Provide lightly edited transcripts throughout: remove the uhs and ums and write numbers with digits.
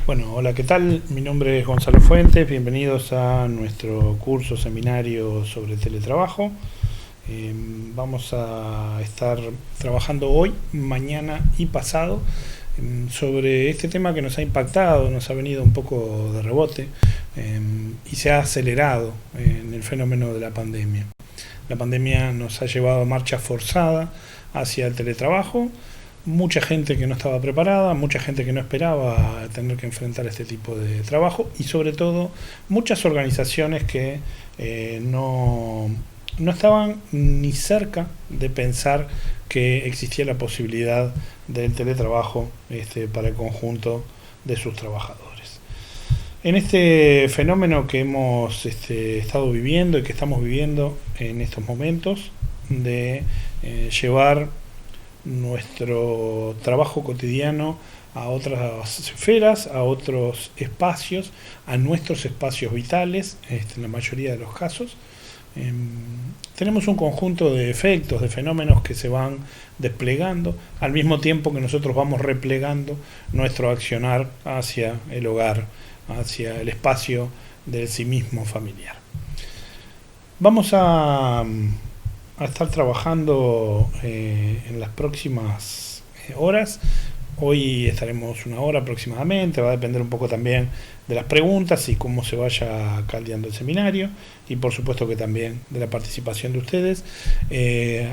Bueno, hola, ¿qué tal? Mi nombre es Gonzalo Fuentes, bienvenidos a nuestro curso seminario sobre teletrabajo. Vamos a estar trabajando hoy, mañana y pasado sobre este tema que nos ha impactado, nos ha venido un poco de rebote y se ha acelerado en el fenómeno de la pandemia. La pandemia nos ha llevado a marcha forzada hacia el teletrabajo. Mucha gente que no estaba preparada, mucha gente que no esperaba tener que enfrentar este tipo de trabajo y sobre todo muchas organizaciones que no estaban ni cerca de pensar que existía la posibilidad del teletrabajo para el conjunto de sus trabajadores. En este fenómeno que hemos estado viviendo y que estamos viviendo en estos momentos de llevar nuestro trabajo cotidiano a otras esferas, a otros espacios, a nuestros espacios vitales, en la mayoría de los casos. Tenemos un conjunto de efectos, de fenómenos que se van desplegando al mismo tiempo que nosotros vamos replegando nuestro accionar hacia el hogar, hacia el espacio del sí mismo familiar. Vamos a estar trabajando en las próximas horas. Hoy estaremos una hora aproximadamente, va a depender un poco también de las preguntas y cómo se vaya caldeando el seminario y por supuesto que también de la participación de ustedes.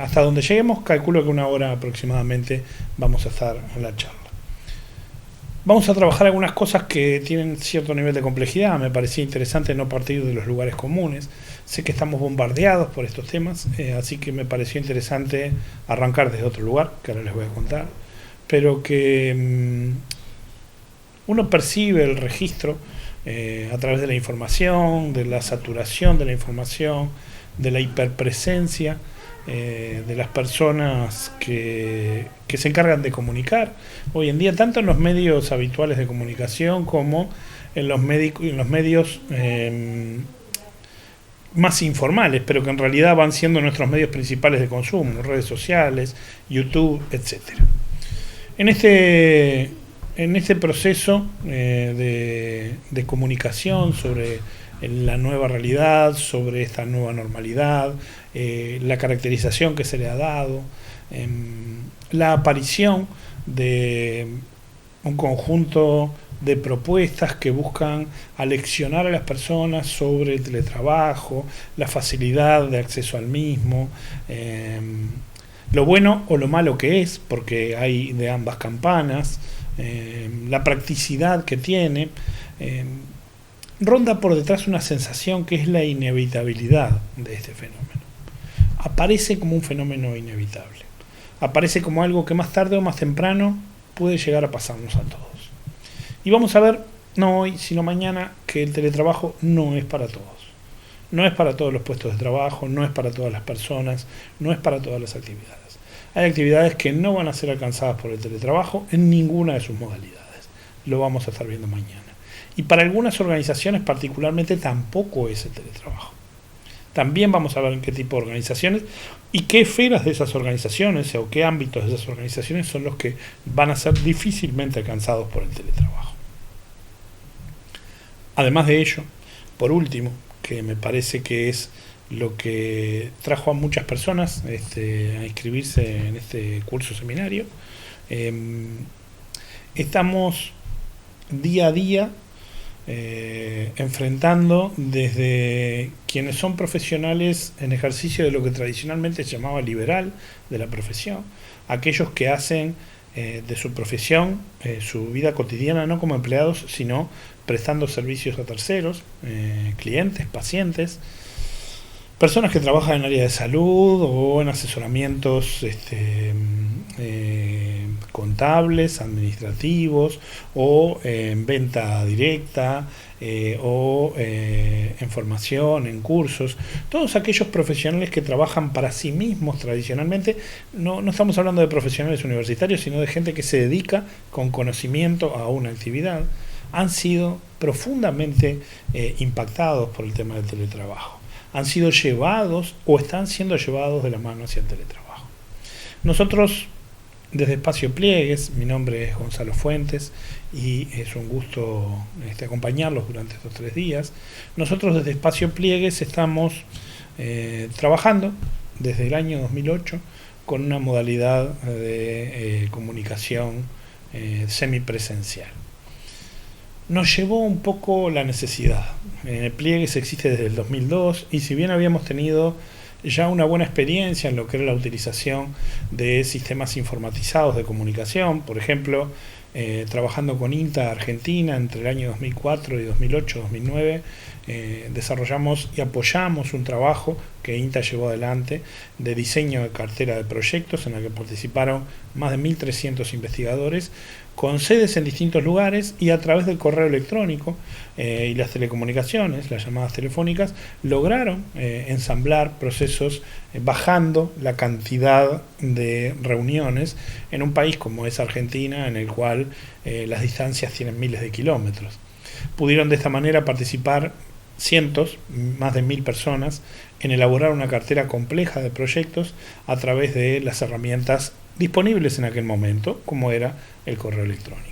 Hasta donde lleguemos, calculo que una hora aproximadamente vamos a estar en la charla. Vamos a trabajar algunas cosas que tienen cierto nivel de complejidad. Me parecía interesante no partir de los lugares comunes. Sé que estamos bombardeados por estos temas, así que me pareció interesante arrancar desde otro lugar, que ahora les voy a contar, pero que uno percibe el registro a través de la información, de la saturación de la información, de la hiperpresencia de las personas que se encargan de comunicar hoy en día, tanto en los medios habituales de comunicación como en los medios más informales, pero que en realidad van siendo nuestros medios principales de consumo, redes sociales, YouTube, etc. En este proceso de comunicación sobre la nueva realidad, sobre esta nueva normalidad, la caracterización que se le ha dado, la aparición de un conjunto de propuestas que buscan aleccionar a las personas sobre el teletrabajo, la facilidad de acceso al mismo, lo bueno o lo malo que es, porque hay de ambas campanas, la practicidad que tiene. Ronda por detrás una sensación que es la inevitabilidad de este fenómeno. Aparece como un fenómeno inevitable. Aparece como algo que más tarde o más temprano puede llegar a pasarnos a todos. Y vamos a ver, no hoy, sino mañana, que el teletrabajo no es para todos. No es para todos los puestos de trabajo, no es para todas las personas, no es para todas las actividades. Hay actividades que no van a ser alcanzadas por el teletrabajo en ninguna de sus modalidades. Lo vamos a estar viendo mañana. Y para algunas organizaciones particularmente tampoco es el teletrabajo. También vamos a ver en qué tipo de organizaciones y qué esferas de esas organizaciones o qué ámbitos de esas organizaciones son los que van a ser difícilmente alcanzados por el teletrabajo. Además de ello, por último, que me parece que es lo que trajo a muchas personas a inscribirse en este curso seminario, estamos día a día enfrentando desde quienes son profesionales en ejercicio de lo que tradicionalmente se llamaba liberal de la profesión, aquellos que hacen de su profesión su vida cotidiana no como empleados, sino prestando servicios a terceros, clientes, pacientes, personas que trabajan en área de salud o en asesoramientos contables, administrativos o en venta directa o en formación, en cursos. Todos aquellos profesionales que trabajan para sí mismos tradicionalmente, no estamos hablando de profesionales universitarios, sino de gente que se dedica con conocimiento a una actividad, han sido profundamente impactados por el tema del teletrabajo. Han sido llevados o están siendo llevados de la mano hacia el teletrabajo. Nosotros Desde Espacio Pliegues, mi nombre es Gonzalo Fuentes y es un gusto acompañarlos durante estos 3 días. Nosotros desde Espacio Pliegues estamos trabajando desde el año 2008 con una modalidad de comunicación semipresencial. Nos llevó un poco la necesidad. Pliegues existe desde el 2002 y si bien habíamos tenido ya una buena experiencia en lo que era la utilización de sistemas informatizados de comunicación, por ejemplo, trabajando con INTA Argentina entre el año 2004 y 2008-2009, desarrollamos y apoyamos un trabajo que INTA llevó adelante de diseño de cartera de proyectos en la que participaron más de 1.300 investigadores con sedes en distintos lugares y a través del correo electrónico y las telecomunicaciones, las llamadas telefónicas, lograron ensamblar procesos bajando la cantidad de reuniones en un país como es Argentina, en el cual las distancias tienen miles de kilómetros. Pudieron de esta manera participar cientos, más de 1.000 personas, en elaborar una cartera compleja de proyectos a través de las herramientas disponibles en aquel momento, como era el correo electrónico.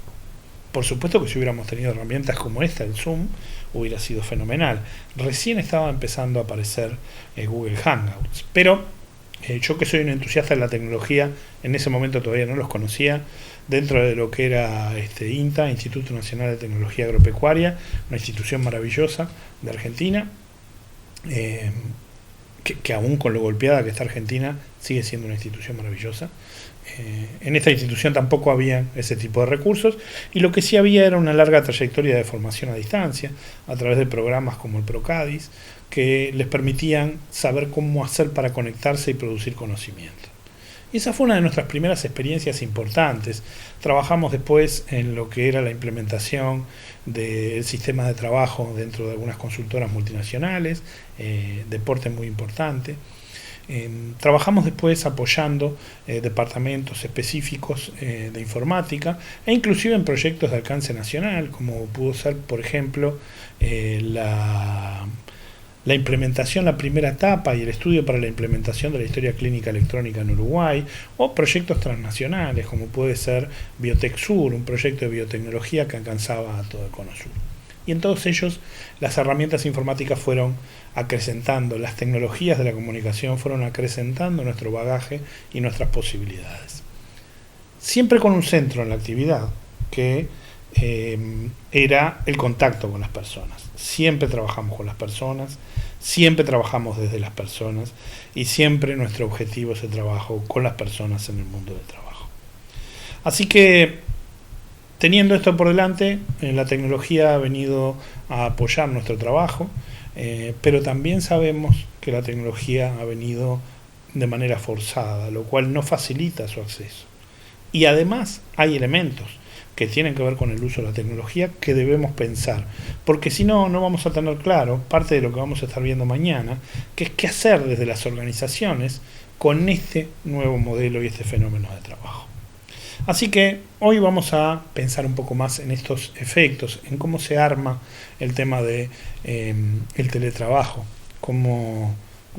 Por supuesto que si hubiéramos tenido herramientas como esta, el Zoom, hubiera sido fenomenal. Recién estaba empezando a aparecer Google Hangouts, pero yo que soy un entusiasta de la tecnología, en ese momento todavía no los conocía, dentro de lo que era INTA, Instituto Nacional de Tecnología Agropecuaria, una institución maravillosa de Argentina, que aún con lo golpeada que está Argentina, sigue siendo una institución maravillosa. En esta institución tampoco había ese tipo de recursos y lo que sí había era una larga trayectoria de formación a distancia a través de programas como el Procadis que les permitían saber cómo hacer para conectarse y producir conocimiento. Y esa fue una de nuestras primeras experiencias importantes. Trabajamos después en lo que era la implementación del sistema de trabajo dentro de algunas consultoras multinacionales, deporte muy importante. Trabajamos después apoyando departamentos específicos de informática e inclusive en proyectos de alcance nacional, como pudo ser, por ejemplo, la implementación, la primera etapa y el estudio para la implementación de la historia clínica electrónica en Uruguay, o proyectos transnacionales, como puede ser BiotecSur, un proyecto de biotecnología que alcanzaba a todo el Cono Sur. Y en todos ellos las herramientas informáticas fueron acrecentando, las tecnologías de la comunicación fueron acrecentando nuestro bagaje y nuestras posibilidades. Siempre con un centro en la actividad, que era el contacto con las personas. Siempre trabajamos con las personas, siempre trabajamos desde las personas y siempre nuestro objetivo es el trabajo con las personas en el mundo del trabajo. Así que, teniendo esto por delante, la tecnología ha venido a apoyar nuestro trabajo, pero también sabemos que la tecnología ha venido de manera forzada, lo cual no facilita su acceso. Y además hay elementos que tienen que ver con el uso de la tecnología que debemos pensar, porque si no, no vamos a tener claro parte de lo que vamos a estar viendo mañana, que es qué hacer desde las organizaciones con este nuevo modelo y este fenómeno de trabajo. Así que hoy vamos a pensar un poco más en estos efectos, en cómo se arma el tema de el teletrabajo, cómo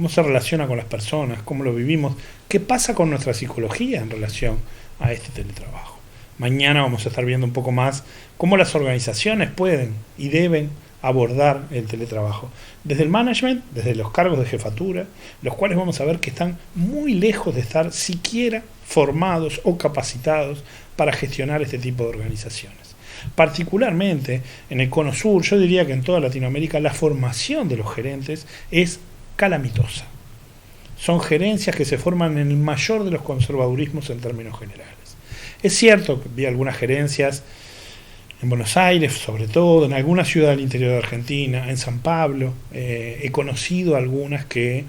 se relaciona con las personas, cómo lo vivimos, qué pasa con nuestra psicología en relación a este teletrabajo. Mañana vamos a estar viendo un poco más cómo las organizaciones pueden y deben abordar el teletrabajo. Desde el management, desde los cargos de jefatura, los cuales vamos a ver que están muy lejos de estar siquiera formados o capacitados para gestionar este tipo de organizaciones. Particularmente en el Cono Sur, yo diría que en toda Latinoamérica la formación de los gerentes es calamitosa. Son gerencias que se forman en el mayor de los conservadurismos en términos generales. Es cierto que vi algunas gerencias en Buenos Aires, sobre todo, en alguna ciudad del interior de Argentina, en San Pablo, he conocido algunas que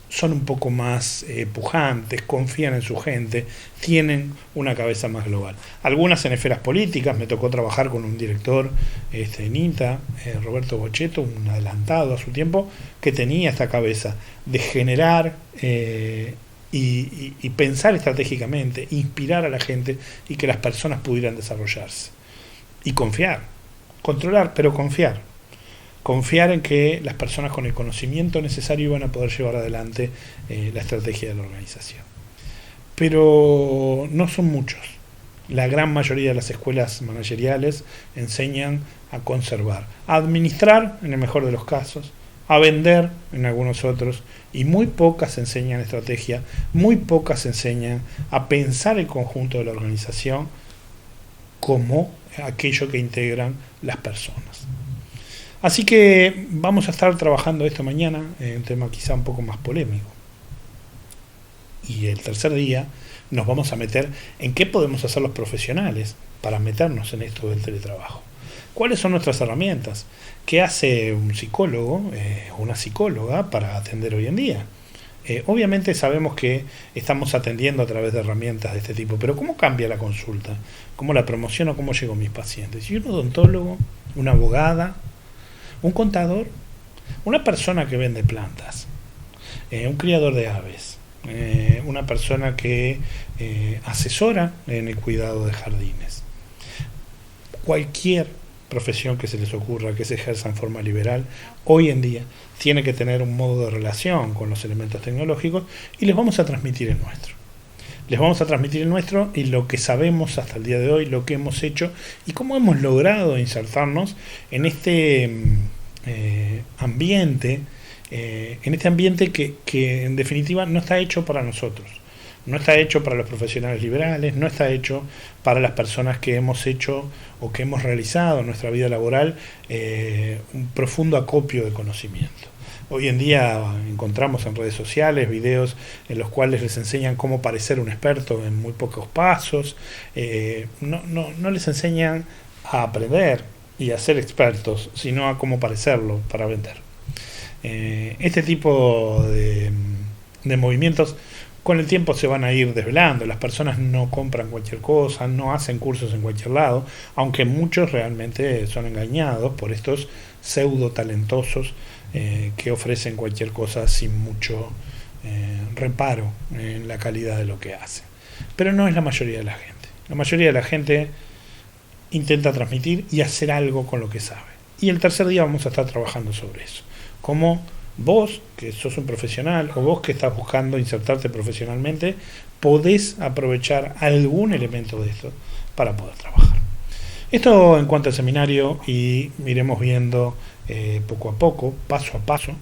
son un poco más pujantes, confían en su gente, tienen una cabeza más global. Algunas en esferas políticas, me tocó trabajar con un director en INTA, Roberto Bocheto, un adelantado a su tiempo, que tenía esta cabeza de generar y pensar estratégicamente, inspirar a la gente y que las personas pudieran desarrollarse. Y confiar, controlar, pero confiar. Confiar en que las personas con el conocimiento necesario iban a poder llevar adelante la estrategia de la organización. pero no son muchos. La gran mayoría de las escuelas manageriales enseñan a conservar, a administrar en el mejor de los casos, a vender en algunos otros, y muy pocas enseñan estrategia, muy pocas enseñan a pensar el conjunto de la organización como aquello que integran las personas. Así que vamos a estar trabajando esto mañana, en un tema quizá un poco más polémico. Y el tercer día nos vamos a meter en qué podemos hacer los profesionales para meternos en esto del teletrabajo. ¿Cuáles son nuestras herramientas? ¿Qué hace un psicólogo o una psicóloga para atender hoy en día? Obviamente sabemos que estamos atendiendo a través de herramientas de este tipo, pero ¿cómo cambia la consulta? ¿Cómo la promociono? ¿Cómo llego a mis pacientes? ¿Y un odontólogo? ¿Una abogada? ¿Un contador? ¿Una persona que vende plantas? ¿Un criador de aves? ¿Una persona que asesora en el cuidado de jardines? Cualquier profesión que se les ocurra que se ejerza en forma liberal, hoy en día tiene que tener un modo de relación con los elementos tecnológicos, y les vamos a transmitir el nuestro. Les vamos a transmitir el nuestro y lo que sabemos hasta el día de hoy, lo que hemos hecho y cómo hemos logrado insertarnos en este ambiente, que en definitiva no está hecho para nosotros. No está hecho para los profesionales liberales, no está hecho para las personas que hemos hecho o que hemos realizado en nuestra vida laboral un profundo acopio de conocimiento. Hoy en día encontramos en redes sociales videos en los cuales les enseñan cómo parecer un experto en muy pocos pasos. No les enseñan a aprender y a ser expertos, sino a cómo parecerlo para vender. Este tipo de movimientos con el tiempo se van a ir desvelando. Las personas no compran cualquier cosa, no hacen cursos en cualquier lado, aunque muchos realmente son engañados por estos pseudo talentosos que ofrecen cualquier cosa sin mucho reparo en la calidad de lo que hacen. Pero no es la mayoría de la gente. La mayoría de la gente intenta transmitir y hacer algo con lo que sabe. Y el tercer día vamos a estar trabajando sobre eso. Cómo vos, que sos un profesional, o vos que estás buscando insertarte profesionalmente, podés aprovechar algún elemento de esto para poder trabajar. Esto en cuanto al seminario, y iremos viendo poco a poco, paso a paso,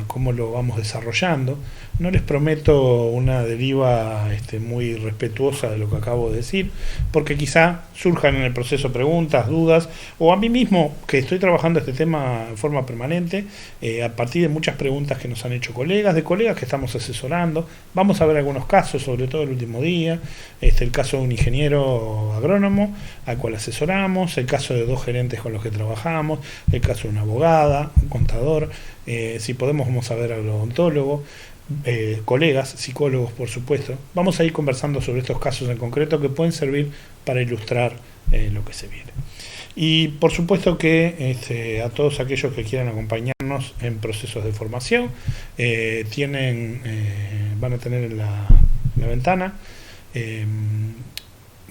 cómo lo vamos desarrollando. No les prometo una deriva muy respetuosa de lo que acabo de decir, porque quizá surjan en el proceso preguntas, dudas, o a mí mismo, que estoy trabajando este tema en forma permanente, a partir de muchas preguntas que nos han hecho colegas, de colegas que estamos asesorando. Vamos a ver algunos casos, sobre todo el último día, el caso de un ingeniero agrónomo al cual asesoramos, el caso de 2 gerentes con los que trabajamos, el caso de una abogada, un contador, si podemos vamos a ver al odontólogo, colegas, psicólogos por supuesto. Vamos a ir conversando sobre estos casos en concreto que pueden servir para ilustrar lo que se viene. Y por supuesto que a todos aquellos que quieran acompañarnos en procesos de formación, van a tener en la ventana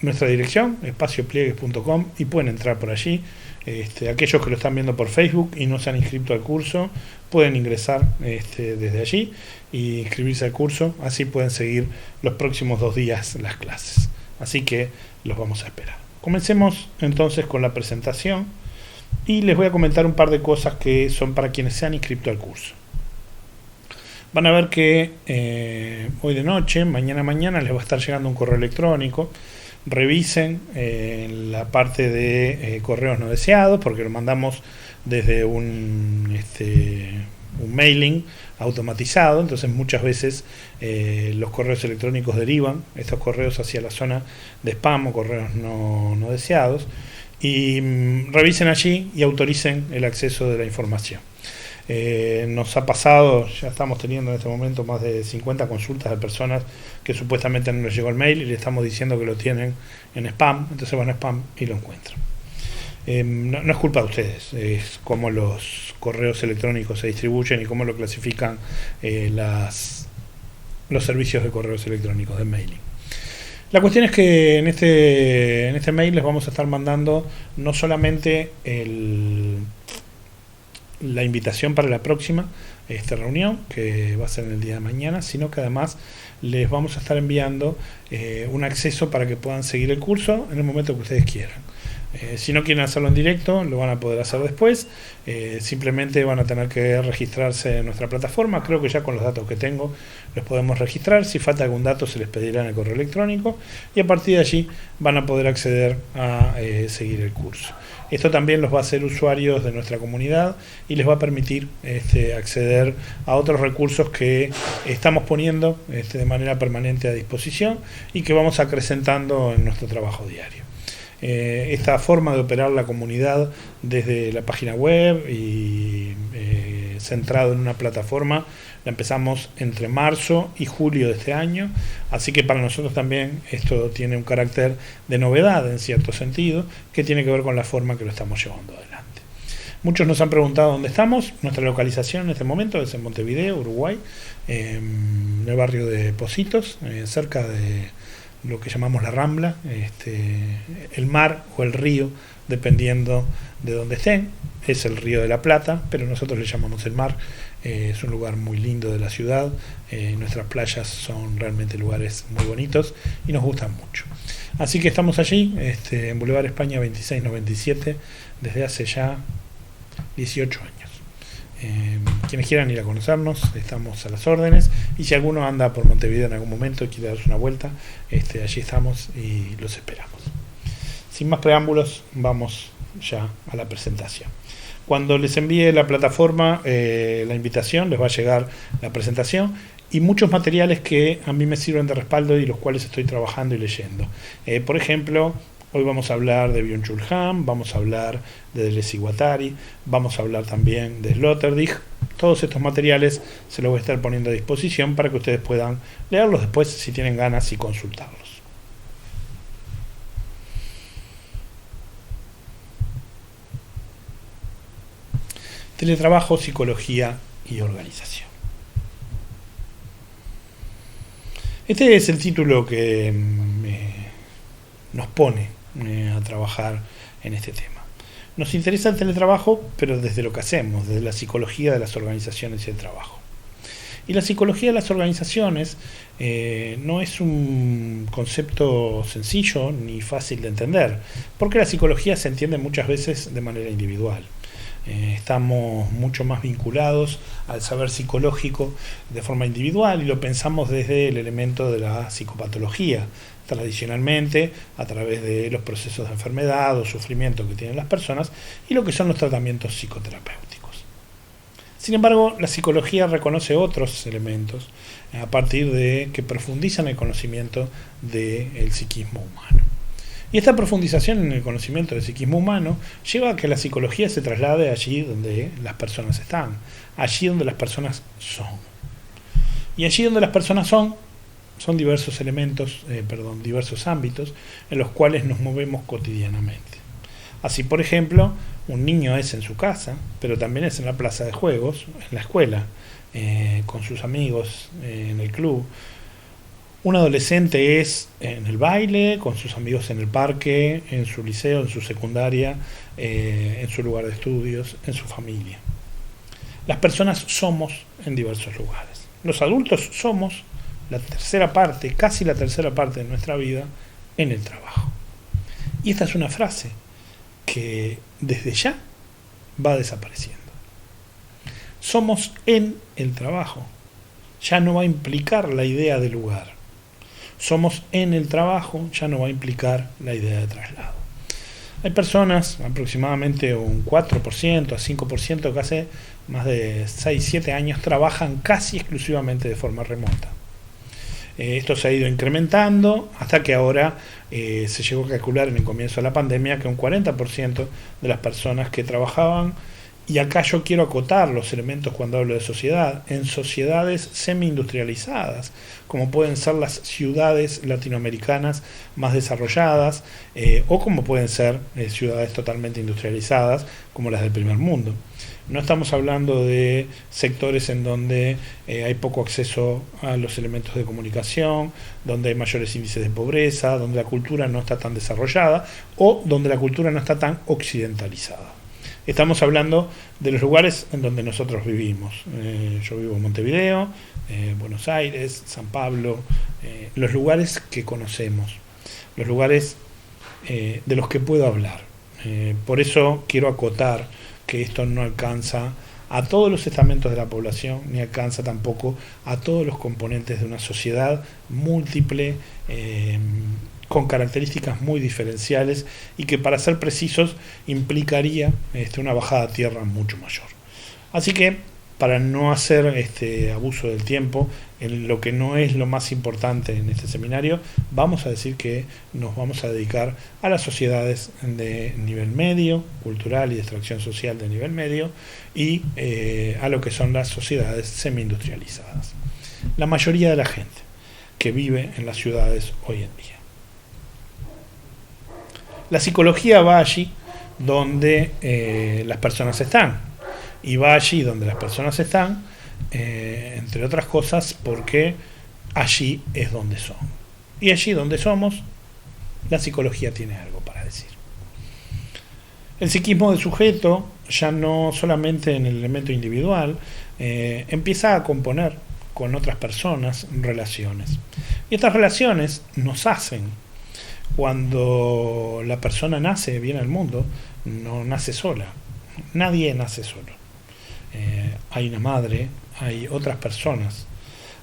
nuestra dirección, espaciopliegues.com, y pueden entrar por allí. Aquellos que lo están viendo por Facebook y no se han inscrito al curso, pueden ingresar desde allí y inscribirse al curso. Así pueden seguir los próximos 2 días las clases. Así que los vamos a esperar. Comencemos entonces con la presentación y les voy a comentar un par de cosas que son para quienes se han inscrito al curso. Van a ver que hoy de noche, mañana les va a estar llegando un correo electrónico. Revisen la parte de correos no deseados, porque lo mandamos desde un mailing automatizado. Entonces muchas veces los correos electrónicos derivan estos correos hacia la zona de spam o correos no deseados, y revisen allí y autoricen el acceso de la información. Nos ha pasado, ya estamos teniendo en este momento más de 50 consultas de personas que supuestamente no les llegó el mail y le estamos diciendo que lo tienen en spam. Entonces van a spam y lo encuentran. No es culpa de ustedes, es cómo los correos electrónicos se distribuyen y cómo lo clasifican los servicios de correos electrónicos de mailing. La cuestión es que en este mail les vamos a estar mandando no solamente la invitación para la próxima reunión, que va a ser en el día de mañana, sino que además les vamos a estar enviando un acceso para que puedan seguir el curso en el momento que ustedes quieran. Si no quieren hacerlo en directo, lo van a poder hacer después. Simplemente van a tener que registrarse en nuestra plataforma. Creo que ya con los datos que tengo los podemos registrar. Si falta algún dato se les pedirá en el correo electrónico y a partir de allí van a poder acceder a seguir el curso. Esto también los va a hacer usuarios de nuestra comunidad y les va a permitir acceder a otros recursos que estamos poniendo de manera permanente a disposición y que vamos acrecentando en nuestro trabajo diario. Esta forma de operar la comunidad desde la página web y centrado en una plataforma la empezamos entre marzo y julio de este año, así que para nosotros también esto tiene un carácter de novedad en cierto sentido, que tiene que ver con la forma que lo estamos llevando adelante. Muchos nos han preguntado dónde estamos. Nuestra localización en este momento es en Montevideo, Uruguay, en el barrio de Pocitos, cerca de lo que llamamos la Rambla, el mar o el río, dependiendo de dónde estén. Es el Río de la Plata, pero nosotros le llamamos el mar. Es un lugar muy lindo de la ciudad. Nuestras playas son realmente lugares muy bonitos y nos gustan mucho. Así que estamos allí, en Boulevard España 2697, desde hace ya 18 años. Quienes quieran ir a conocernos, estamos a las órdenes, y si alguno anda por Montevideo en algún momento y quiere darse una vuelta, allí estamos y los esperamos. Sin más preámbulos, vamos ya a la presentación. Cuando les envíe la plataforma la invitación, les va a llegar la presentación y muchos materiales que a mí me sirven de respaldo y los cuales estoy trabajando y leyendo. Por ejemplo, hoy vamos a hablar de Byung-Chul Han, vamos a hablar de Deleuze y Guattari, vamos a hablar también de Sloterdijk. Todos estos materiales se los voy a estar poniendo a disposición para que ustedes puedan leerlos después si tienen ganas y consultarlos. Teletrabajo, psicología y organización. Este es el título que nos pone a trabajar en este tema. Nos interesa el teletrabajo, pero desde lo que hacemos, desde la psicología de las organizaciones y el trabajo. Y la psicología de las organizaciones no es un concepto sencillo ni fácil de entender, porque la psicología se entiende muchas veces de manera individual. Estamos mucho más vinculados al saber psicológico de forma individual y lo pensamos desde el elemento de la psicopatología, tradicionalmente a través de los procesos de enfermedad o sufrimiento que tienen las personas y lo que son los tratamientos psicoterapéuticos. Sin embargo, la psicología reconoce otros elementos a partir de que profundizan el conocimiento del psiquismo humano. Y esta profundización en el conocimiento del psiquismo humano lleva a que la psicología se traslade allí donde las personas están, allí donde las personas son. Y allí donde las personas son diversos elementos, diversos ámbitos en los cuales nos movemos cotidianamente. Así, por ejemplo, un niño es en su casa, pero también es en la plaza de juegos, en la escuela, con sus amigos, en el club. Un adolescente es en el baile, con sus amigos en el parque, en su liceo, en su secundaria, en su lugar de estudios, en su familia. Las personas somos en diversos lugares. Los adultos somos la tercera parte, casi la tercera parte de nuestra vida en el trabajo. Y esta es una frase que desde ya va desapareciendo. Somos en el trabajo. Ya no va a implicar la idea de lugar. Somos en el trabajo, ya no va a implicar la idea de traslado. Hay personas, aproximadamente un 4% a 5% que hace más de 6-7 años trabajan casi exclusivamente de forma remota. Esto se ha ido incrementando hasta que ahora se llegó a calcular en el comienzo de la pandemia que un 40% de las personas que trabajaban, y acá yo quiero acotar los elementos cuando hablo de sociedad, en sociedades semi-industrializadas, como pueden ser las ciudades latinoamericanas más desarrolladas, o como pueden ser ciudades totalmente industrializadas, como las del primer mundo. No estamos hablando de sectores en donde hay poco acceso a los elementos de comunicación, donde hay mayores índices de pobreza, donde la cultura no está tan desarrollada o donde la cultura no está tan occidentalizada. Estamos hablando de los lugares en donde nosotros vivimos. Yo vivo en Montevideo, Buenos Aires, San Pablo, los lugares que conocemos, los lugares de los que puedo hablar. Por eso quiero acotar que esto no alcanza a todos los estamentos de la población, ni alcanza tampoco a todos los componentes de una sociedad múltiple, con características muy diferenciales y que, para ser precisos, implicaría una bajada a tierra mucho mayor. Así que, para no hacer abuso del tiempo, en lo que no es lo más importante en este seminario, vamos a decir que nos vamos a dedicar a las sociedades de nivel medio, cultural y de extracción social de nivel medio, y a lo que son las sociedades semi-industrializadas. La mayoría de la gente que vive en las ciudades hoy en día. La psicología va allí donde las personas están, y va allí donde las personas están, entre otras cosas, porque allí es donde son. Y allí donde somos, la psicología tiene algo para decir. El psiquismo del sujeto, ya no solamente en el elemento individual, empieza a componer con otras personas relaciones. Y estas relaciones nos hacen. Cuando la persona nace, viene al mundo, no nace sola. Nadie nace solo. Hay una madre, hay otras personas,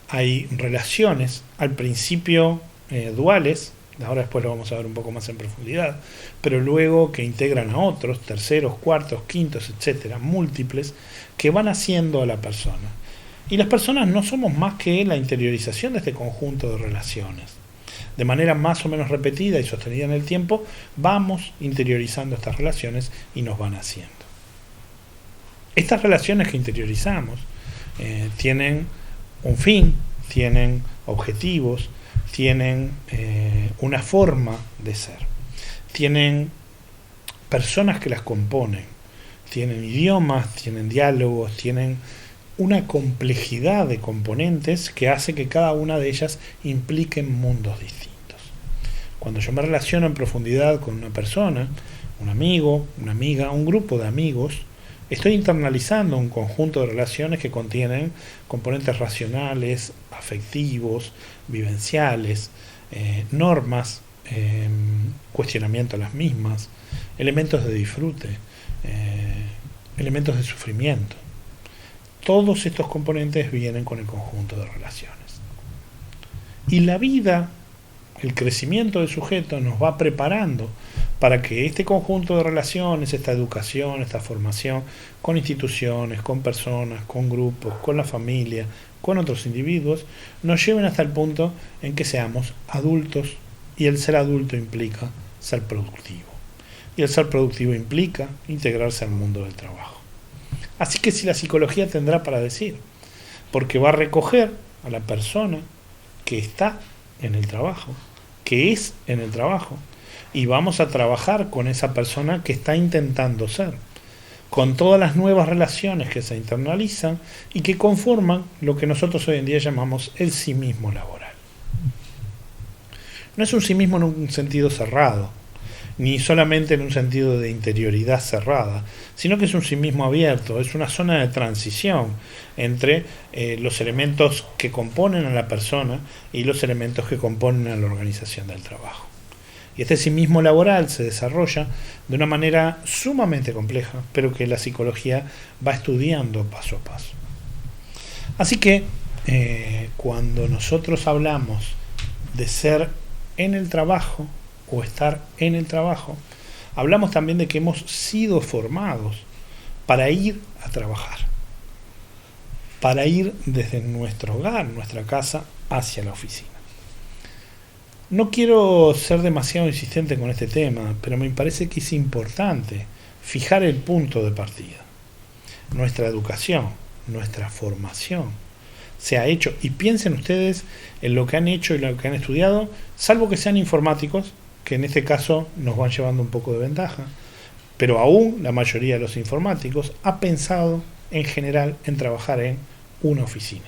hay relaciones, al principio duales, ahora después lo vamos a ver un poco más en profundidad, pero luego que integran a otros, terceros, cuartos, quintos, etcétera, múltiples, que van haciendo a la persona. Y las personas no somos más que la interiorización de este conjunto de relaciones. De manera más o menos repetida y sostenida en el tiempo, vamos interiorizando estas relaciones y nos van haciendo. Estas relaciones que interiorizamos tienen un fin, tienen objetivos, tienen una forma de ser, tienen personas que las componen, tienen idiomas, tienen diálogos, tienen una complejidad de componentes que hace que cada una de ellas implique mundos distintos. Cuando yo me relaciono en profundidad con una persona, un amigo, una amiga, un grupo de amigos, estoy internalizando un conjunto de relaciones que contienen componentes racionales, afectivos, vivenciales, normas, cuestionamiento a las mismas, elementos de disfrute, elementos de sufrimiento. Todos estos componentes vienen con el conjunto de relaciones. Y la vida, el crecimiento del sujeto nos va preparando para que este conjunto de relaciones, esta educación, esta formación, con instituciones, con personas, con grupos, con la familia, con otros individuos, nos lleven hasta el punto en que seamos adultos, y el ser adulto implica ser productivo. Y el ser productivo implica integrarse al mundo del trabajo. Así que si la psicología tendrá para decir, porque va a recoger a la persona que está en el trabajo, que es en el trabajo, y vamos a trabajar con esa persona que está intentando ser, con todas las nuevas relaciones que se internalizan y que conforman lo que nosotros hoy en día llamamos el sí mismo laboral. No es un sí mismo en un sentido cerrado, ni solamente en un sentido de interioridad cerrada, sino que es un sí mismo abierto, es una zona de transición entre los elementos que componen a la persona y los elementos que componen a la organización del trabajo. Y este sí mismo laboral se desarrolla de una manera sumamente compleja, pero que la psicología va estudiando paso a paso. Así que cuando nosotros hablamos de ser en el trabajo o estar en el trabajo, hablamos también de que hemos sido formados para ir a trabajar, para ir desde nuestro hogar, nuestra casa, hacia la oficina. No quiero ser demasiado insistente con este tema, pero me parece que es importante fijar el punto de partida. Nuestra educación, nuestra formación se ha hecho, y piensen ustedes en lo que han hecho y lo que han estudiado, salvo que sean informáticos, que en este caso nos van llevando un poco de ventaja, pero aún la mayoría de los informáticos ha pensado en general en trabajar en una oficina,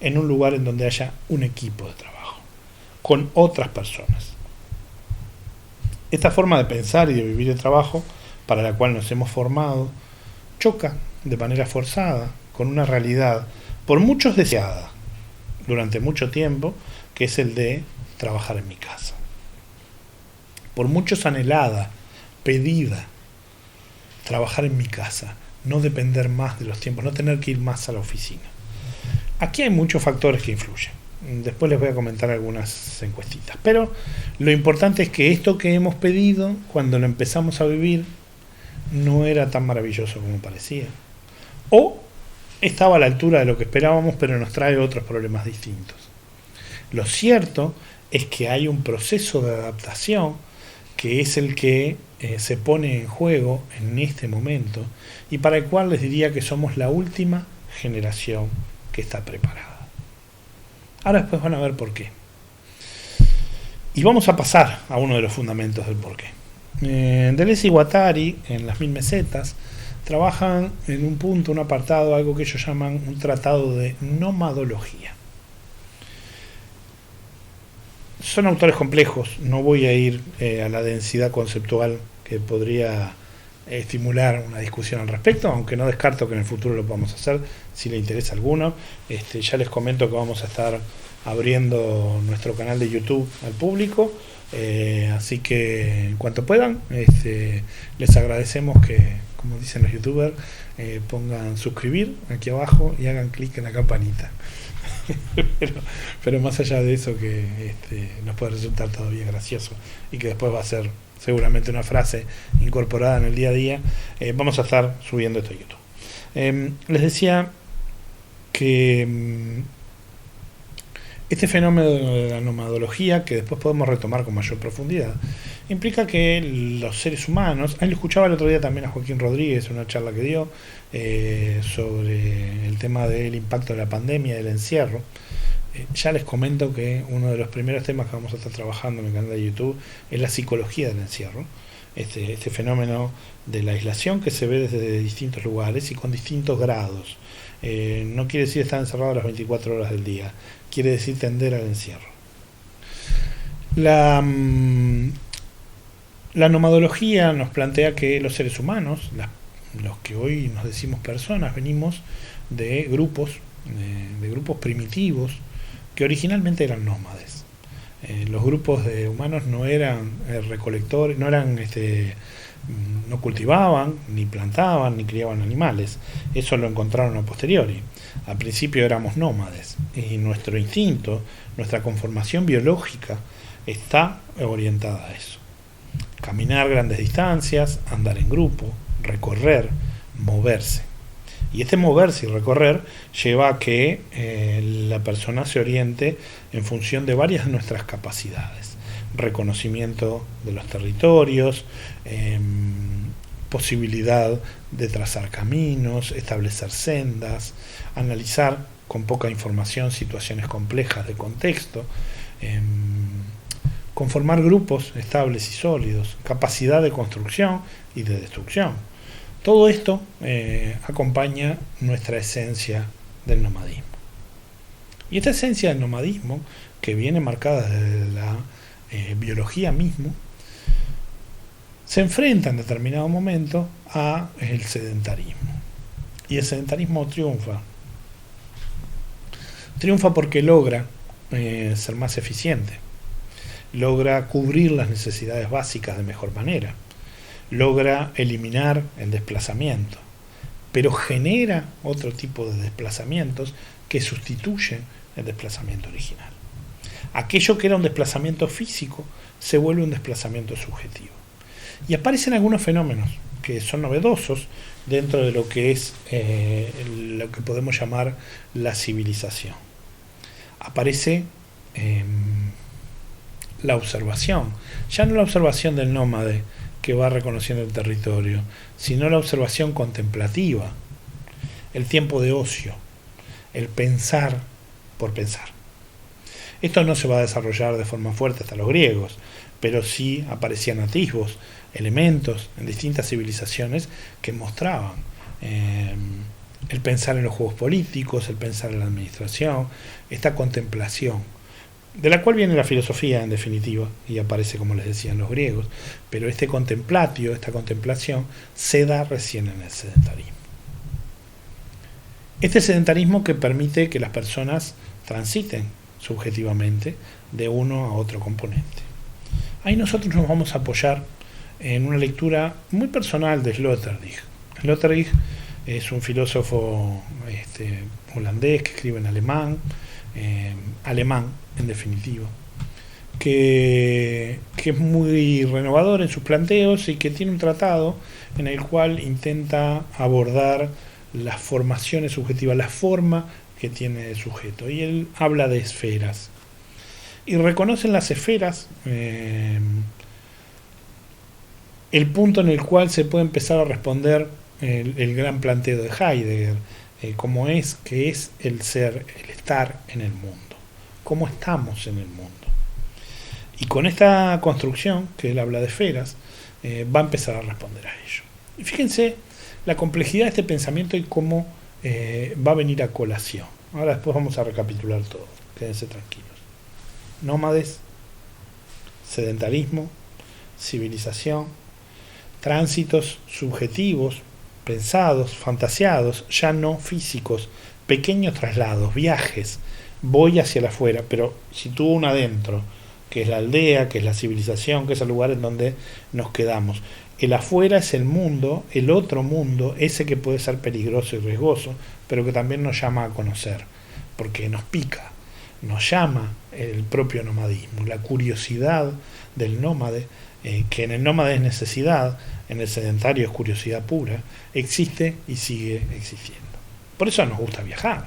en un lugar en donde haya un equipo de trabajo, con otras personas. Esta forma de pensar y de vivir el trabajo, para la cual nos hemos formado choca de manera forzada con una realidad, por muchos deseada, durante mucho tiempo, que es el de trabajar en mi casa. Por muchos anhelada, pedida, trabajar en mi casa, no depender más de los tiempos, no tener que ir más a la oficina. Aquí hay muchos factores que influyen. Después les voy a comentar algunas encuestitas. Pero lo importante es que esto que hemos pedido, cuando lo empezamos a vivir, no era tan maravilloso como parecía. O estaba a la altura de lo que esperábamos, pero nos trae otros problemas distintos. Lo cierto es que hay un proceso de adaptación que es el que se pone en juego en este momento y para el cual les diría que somos la última generación que está preparada. Ahora después van a ver por qué. Y vamos a pasar a uno de los fundamentos del por qué. Deleuze y Guattari, en las 1000 mesetas, trabajan en un punto, un apartado, algo que ellos llaman un tratado de nomadología. Son autores complejos, no voy a ir a la densidad conceptual que podría estimular una discusión al respecto, aunque no descarto que en el futuro lo podamos hacer si le interesa a alguno. Ya les comento que vamos a estar abriendo nuestro canal de YouTube al público, así que en cuanto puedan, les agradecemos que, como dicen los youtubers, pongan suscribir aquí abajo y hagan clic en la campanita. pero más allá de eso, que nos puede resultar todavía gracioso y que después va a ser seguramente una frase incorporada en el día a día, vamos a estar subiendo esto a YouTube. Les decía que este fenómeno de la nomadología, que después podemos retomar con mayor profundidad, implica que los seres humanos, lo escuchaba el otro día también a Joaquín Rodríguez, una charla que dio sobre el tema del impacto de la pandemia, del encierro. Ya les comento que uno de los primeros temas que vamos a estar trabajando en el canal de YouTube es la psicología del encierro, este fenómeno de la aislación que se ve desde distintos lugares y con distintos grados. No quiere decir estar encerrado las 24 horas del día, quiere decir tender al encierro. La nomadología nos plantea que los seres humanos, los que hoy nos decimos personas, venimos de grupos primitivos que originalmente eran nómades. Los grupos de humanos no eran recolectores, no cultivaban, ni plantaban, ni criaban animales. Eso lo encontraron a posteriori. Al principio éramos nómades y nuestro instinto, nuestra conformación biológica está orientada a eso. Caminar grandes distancias, andar en grupo, recorrer, moverse. Y este moverse y recorrer lleva a que la persona se oriente en función de varias de nuestras capacidades. Reconocimiento de los territorios, posibilidad de trazar caminos, establecer sendas, analizar con poca información situaciones complejas de contexto, conformar grupos estables y sólidos, capacidad de construcción y de destrucción. Todo esto acompaña nuestra esencia del nomadismo. Y esta esencia del nomadismo, que viene marcada desde la biología mismo, se enfrenta en determinado momento a el sedentarismo. Y el sedentarismo triunfa. Triunfa porque logra ser más eficiente, logra cubrir las necesidades básicas de mejor manera, logra eliminar el desplazamiento, pero genera otro tipo de desplazamientos que sustituyen el desplazamiento original. Aquello que era un desplazamiento físico se vuelve un desplazamiento subjetivo. Y aparecen algunos fenómenos que son novedosos dentro de lo que es lo que podemos llamar la civilización. Aparece la observación, ya no la observación del nómade que va reconociendo el territorio, sino la observación contemplativa, el tiempo de ocio, el pensar por pensar. Esto no se va a desarrollar de forma fuerte hasta los griegos, pero sí aparecían atisbos, elementos en distintas civilizaciones que mostraban el pensar en los juegos políticos, el pensar en la administración, esta contemplación, de la cual viene la filosofía en definitiva, y aparece, como les decían, los griegos, pero este contemplatio, esta contemplación, se da recién en el sedentarismo. Este sedentarismo que permite que las personas transiten subjetivamente de uno a otro componente. Ahí nosotros nos vamos a apoyar en una lectura muy personal de Sloterdijk. Sloterdijk es un filósofo holandés que escribe en alemán, alemán en definitiva, que es muy renovador en sus planteos y que tiene un tratado en el cual intenta abordar las formaciones subjetivas, la forma que tiene el sujeto. Y él habla de esferas. Y reconoce en las esferas el punto en el cual se puede empezar a responder el gran planteo de Heidegger, cómo es que es el ser, el estar en el mundo, cómo estamos en el mundo. Y con esta construcción, que él habla de esferas, va a empezar a responder a ello. Y fíjense la complejidad de este pensamiento y cómo va a venir a colación. Ahora después vamos a recapitular todo, quédense tranquilos. Nómades, sedentarismo, civilización, tránsitos subjetivos, pensados, fantaseados, ya no físicos, pequeños traslados, viajes, voy hacia el afuera, pero sitúo un adentro, que es la aldea, que es la civilización, que es el lugar en donde nos quedamos. El afuera es el mundo, el otro mundo, ese que puede ser peligroso y riesgoso, pero que también nos llama a conocer, porque nos pica, nos llama el propio nomadismo, la curiosidad del nómade, que en el nómade es necesidad, en el sedentario es curiosidad pura, existe y sigue existiendo. Por eso nos gusta viajar,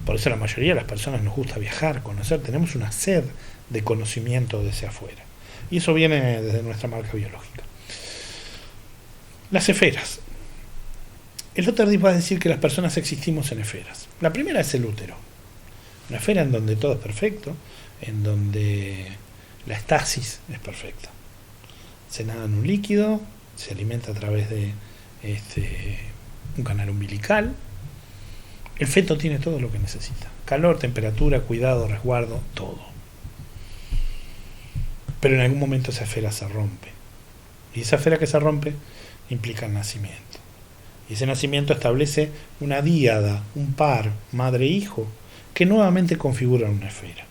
por eso la mayoría de las personas nos gusta viajar, conocer, tenemos una sed de conocimiento desde afuera, y eso viene desde nuestra marca biológica. Las esferas. El Sloterdijk va a decir que las personas existimos en esferas. La primera es el útero, una esfera en donde todo es perfecto, en donde la estasis es perfecta. Se nada en un líquido, se alimenta a través de un canal umbilical. El feto tiene todo lo que necesita: calor, temperatura, cuidado, resguardo, todo. Pero en algún momento esa esfera se rompe. Y esa esfera que se rompe implica el nacimiento. Y ese nacimiento establece una díada, un par, madre-hijo, que nuevamente configuran una esfera.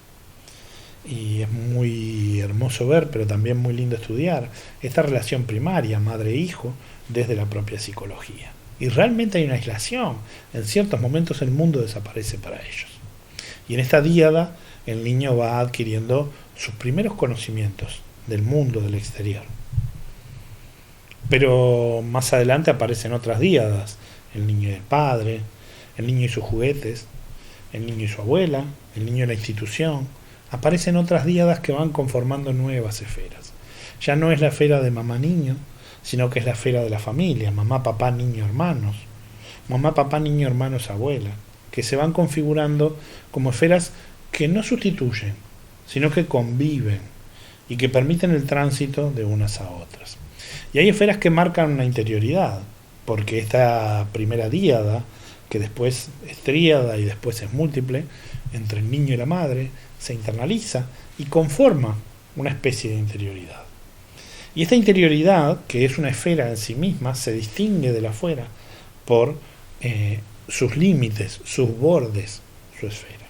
Y es muy hermoso ver, pero también muy lindo estudiar esta relación primaria, madre-hijo, desde la propia psicología. Y realmente hay una aislación. En ciertos momentos el mundo desaparece para ellos. Y en esta díada el niño va adquiriendo sus primeros conocimientos del mundo, del exterior. Pero más adelante aparecen otras díadas: el niño y el padre, el niño y sus juguetes, el niño y su abuela, el niño y la institución. Aparecen otras díadas que van conformando nuevas esferas. Ya no es la esfera de mamá-niño, sino que es la esfera de la familia: mamá, papá, niño, hermanos, mamá, papá, niño, hermanos, abuela, que se van configurando como esferas que no sustituyen, sino que conviven y que permiten el tránsito de unas a otras. Y hay esferas que marcan una interioridad, porque esta primera díada, que después es tríada y después es múltiple, entre el niño y la madre, se internaliza y conforma una especie de interioridad. Y esta interioridad, que es una esfera en sí misma, se distingue de la afuera por sus límites, sus bordes, su esfera.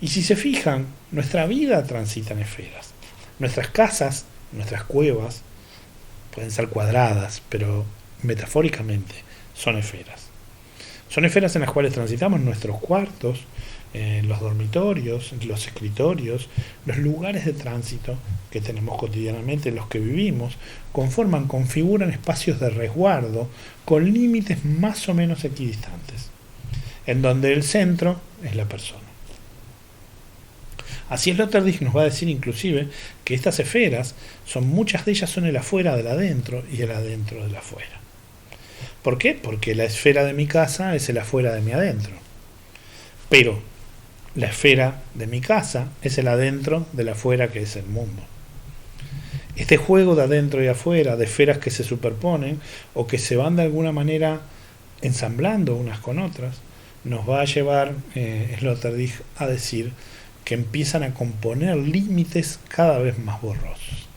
Y si se fijan, nuestra vida transita en esferas. Nuestras casas, nuestras cuevas, pueden ser cuadradas, pero metafóricamente son esferas. Son esferas en las cuales transitamos nuestros cuartos, los dormitorios, los escritorios, los lugares de tránsito que tenemos cotidianamente, en los que vivimos, configuran espacios de resguardo con límites más o menos equidistantes, en donde el centro es la persona. Así es, Sloterdijk nos va a decir inclusive que estas esferas, muchas de ellas son el afuera del adentro y el adentro del afuera. ¿Por qué? Porque la esfera de mi casa es el afuera de mi adentro. Pero la esfera de mi casa es el adentro del afuera, que es el mundo. Este juego de adentro y afuera, de esferas que se superponen o que se van de alguna manera ensamblando unas con otras, nos va a llevar Sloterdijk a decir que empiezan a componer límites cada vez más borrosos.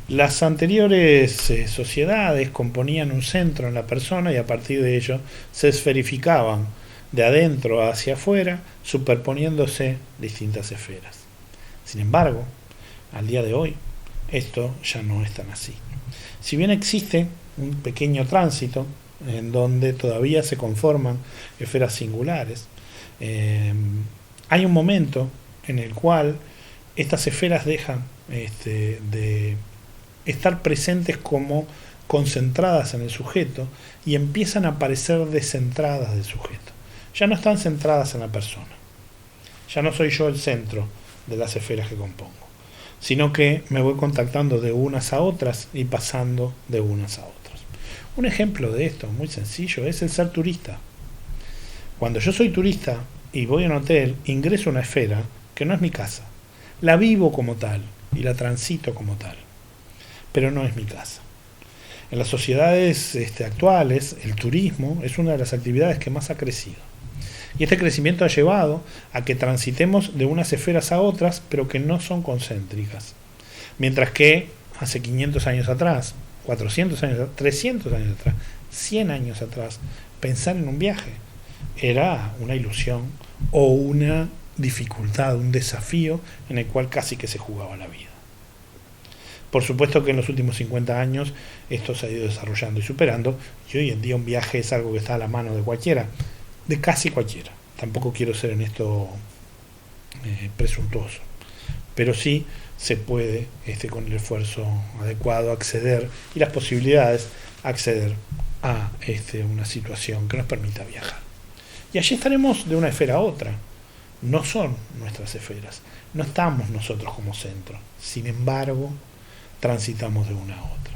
Las anteriores sociedades componían un centro en la persona y a partir de ello se esferificaban de adentro hacia afuera, superponiéndose distintas esferas. Sin embargo, al día de hoy, esto ya no es tan así. Si bien existe un pequeño tránsito en donde todavía se conforman esferas singulares, hay un momento en el cual estas esferas dejan de estar presentes como concentradas en el sujeto y empiezan a aparecer descentradas del sujeto. Ya no están centradas en la persona. Ya no soy yo el centro de las esferas que compongo, sino que me voy contactando de unas a otras y pasando de unas a otras. Un ejemplo de esto muy sencillo es el ser turista. Cuando yo soy turista y voy a un hotel, ingreso a una esfera que no es mi casa. La vivo como tal y la transito como tal, pero no es mi casa. En las sociedades actuales, el turismo es una de las actividades que más ha crecido. Y este crecimiento ha llevado a que transitemos de unas esferas a otras, pero que no son concéntricas. Mientras que hace 500 años atrás, 400 años atrás, 300 años atrás, 100 años atrás, pensar en un viaje era una ilusión o una dificultad, un desafío en el cual casi que se jugaba la vida. Por supuesto que en los últimos 50 años esto se ha ido desarrollando y superando, y hoy en día un viaje es algo que está a la mano de cualquiera, de casi cualquiera. Tampoco quiero ser en esto presuntuoso, pero sí se puede, con el esfuerzo adecuado, acceder y las posibilidades, acceder a una situación que nos permita viajar. Y allí estaremos de una esfera a otra. No son nuestras esferas, no estamos nosotros como centro. Sin embargo, transitamos de una a otra.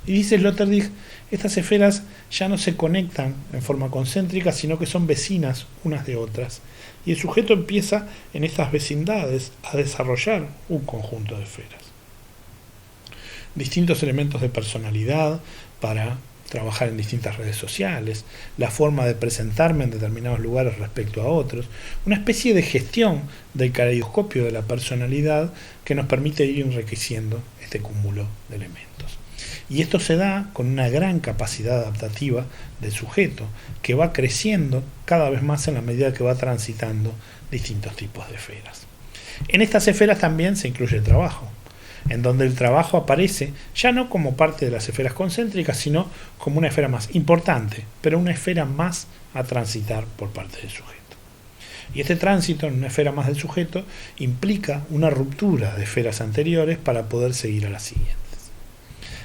Y dice Sloterdijk, estas esferas ya no se conectan en forma concéntrica, sino que son vecinas unas de otras. Y el sujeto empieza en estas vecindades a desarrollar un conjunto de esferas. Distintos elementos de personalidad para trabajar en distintas redes sociales, la forma de presentarme en determinados lugares respecto a otros, una especie de gestión del caleidoscopio de la personalidad que nos permite ir enriqueciendo este cúmulo de elementos. Y esto se da con una gran capacidad adaptativa del sujeto, que va creciendo cada vez más en la medida que va transitando distintos tipos de esferas. En estas esferas también se incluye el trabajo, en donde el trabajo aparece ya no como parte de las esferas concéntricas, sino como una esfera más importante, pero una esfera más a transitar por parte del sujeto. Y este tránsito en una esfera más del sujeto implica una ruptura de esferas anteriores para poder seguir a las siguientes.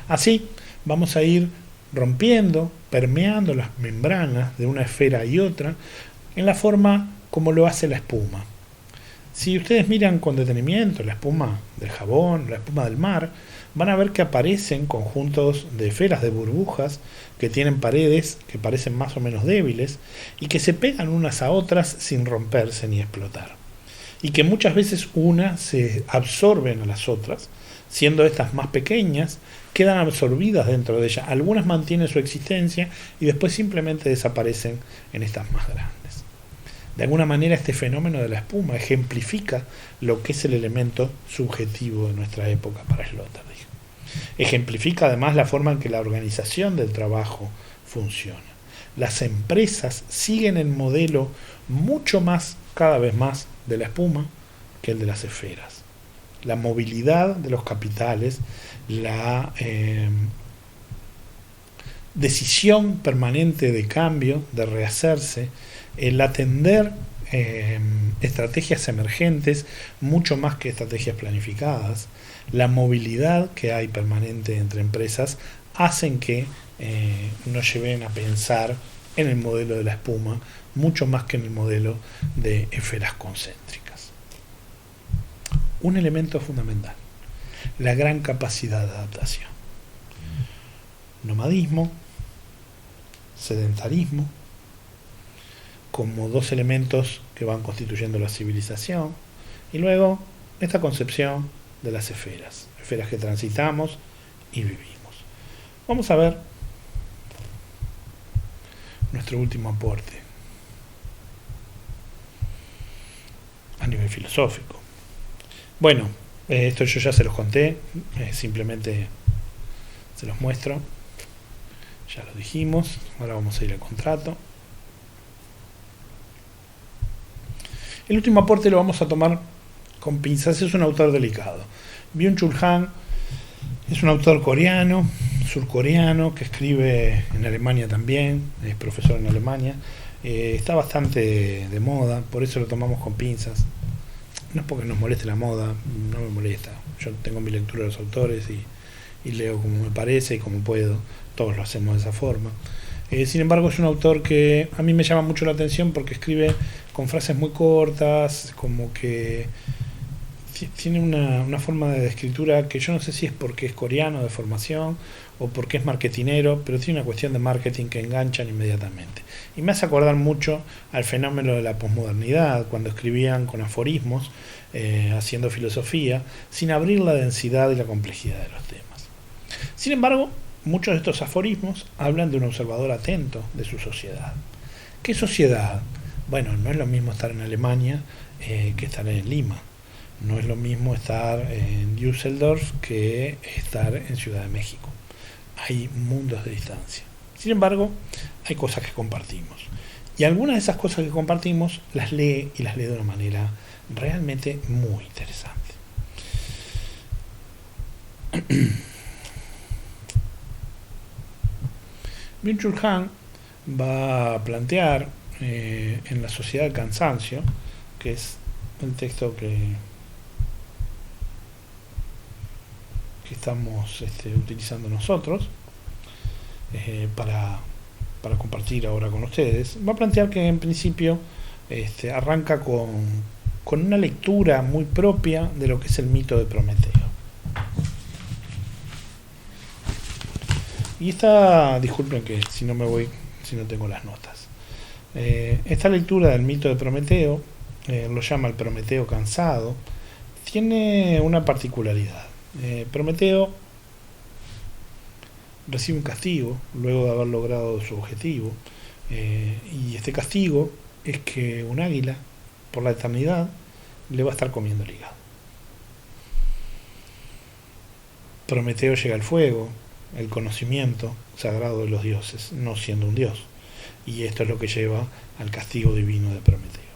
Así vamos a ir rompiendo, permeando las membranas de una esfera y otra en la forma como lo hace la espuma. Si ustedes miran con detenimiento la espuma del jabón, la espuma del mar, van a ver que aparecen conjuntos de esferas, de burbujas, que tienen paredes que parecen más o menos débiles y que se pegan unas a otras sin romperse ni explotar. Y que muchas veces unas se absorben a las otras, siendo estas más pequeñas, quedan absorbidas dentro de ellas. Algunas mantienen su existencia y después simplemente desaparecen en estas más grandes. De alguna manera este fenómeno de la espuma ejemplifica lo que es el elemento subjetivo de nuestra época para Sloterdijk. Ejemplifica además la forma en que la organización del trabajo funciona. Las empresas siguen el modelo mucho más, cada vez más, de la espuma que el de las esferas. La movilidad de los capitales, la decisión permanente de cambio, de rehacerse, el atender estrategias emergentes mucho más que estrategias planificadas, la movilidad que hay permanente entre empresas hacen que nos lleven a pensar en el modelo de la espuma mucho más que en el modelo de esferas concéntricas. Un elemento fundamental, la gran capacidad de adaptación. Nomadismo, sedentarismo, como dos elementos que van constituyendo la civilización, y luego esta concepción de las esferas que transitamos y vivimos. Vamos a ver nuestro último aporte a nivel filosófico. Bueno, esto yo ya se los conté, simplemente Se los muestro. Ya lo dijimos. Ahora vamos a ir al contrato. El último aporte lo vamos a tomar con pinzas. Es un autor delicado. Byung-Chul Han es un autor coreano, surcoreano, que escribe en Alemania también, es profesor en Alemania. Está bastante de moda, por eso lo tomamos con pinzas. No es porque nos moleste la moda, no me molesta. Yo tengo mi lectura de los autores y leo como me parece y como puedo. Todos lo hacemos de esa forma. Sin embargo, es un autor que a mí me llama mucho la atención porque escribe con frases muy cortas, como que tiene una forma de escritura que yo no sé si es porque es coreano de formación o porque es marketinero, pero tiene una cuestión de marketing que enganchan inmediatamente. Y me hace acordar mucho al fenómeno de la posmodernidad, cuando escribían con aforismos, haciendo filosofía, sin abrir la densidad y la complejidad de los temas. Sin embargo, muchos de estos aforismos hablan de un observador atento de su sociedad. ¿Qué sociedad? Bueno, no es lo mismo estar en Alemania que estar en Lima. No es lo mismo estar en Düsseldorf que estar en Ciudad de México. Hay mundos de distancia. Sin embargo, hay cosas que compartimos. Y algunas de esas cosas que compartimos las lee y las lee de una manera realmente muy interesante. Byung-Chul Han va a plantear en La sociedad del cansancio, que es el texto que estamos utilizando nosotros para compartir ahora con ustedes, va a plantear que en principio arranca con una lectura muy propia de lo que es el mito de Prometeo. Y disculpen que si no tengo las notas. Esta lectura del mito de Prometeo, lo llama el Prometeo cansado, tiene una particularidad. Prometeo recibe un castigo luego de haber logrado su objetivo, y este castigo es que un águila por la eternidad le va a estar comiendo el hígado. Prometeo llega al fuego, el conocimiento sagrado de los dioses, no siendo un dios, y esto es lo que lleva al castigo divino de Prometeo.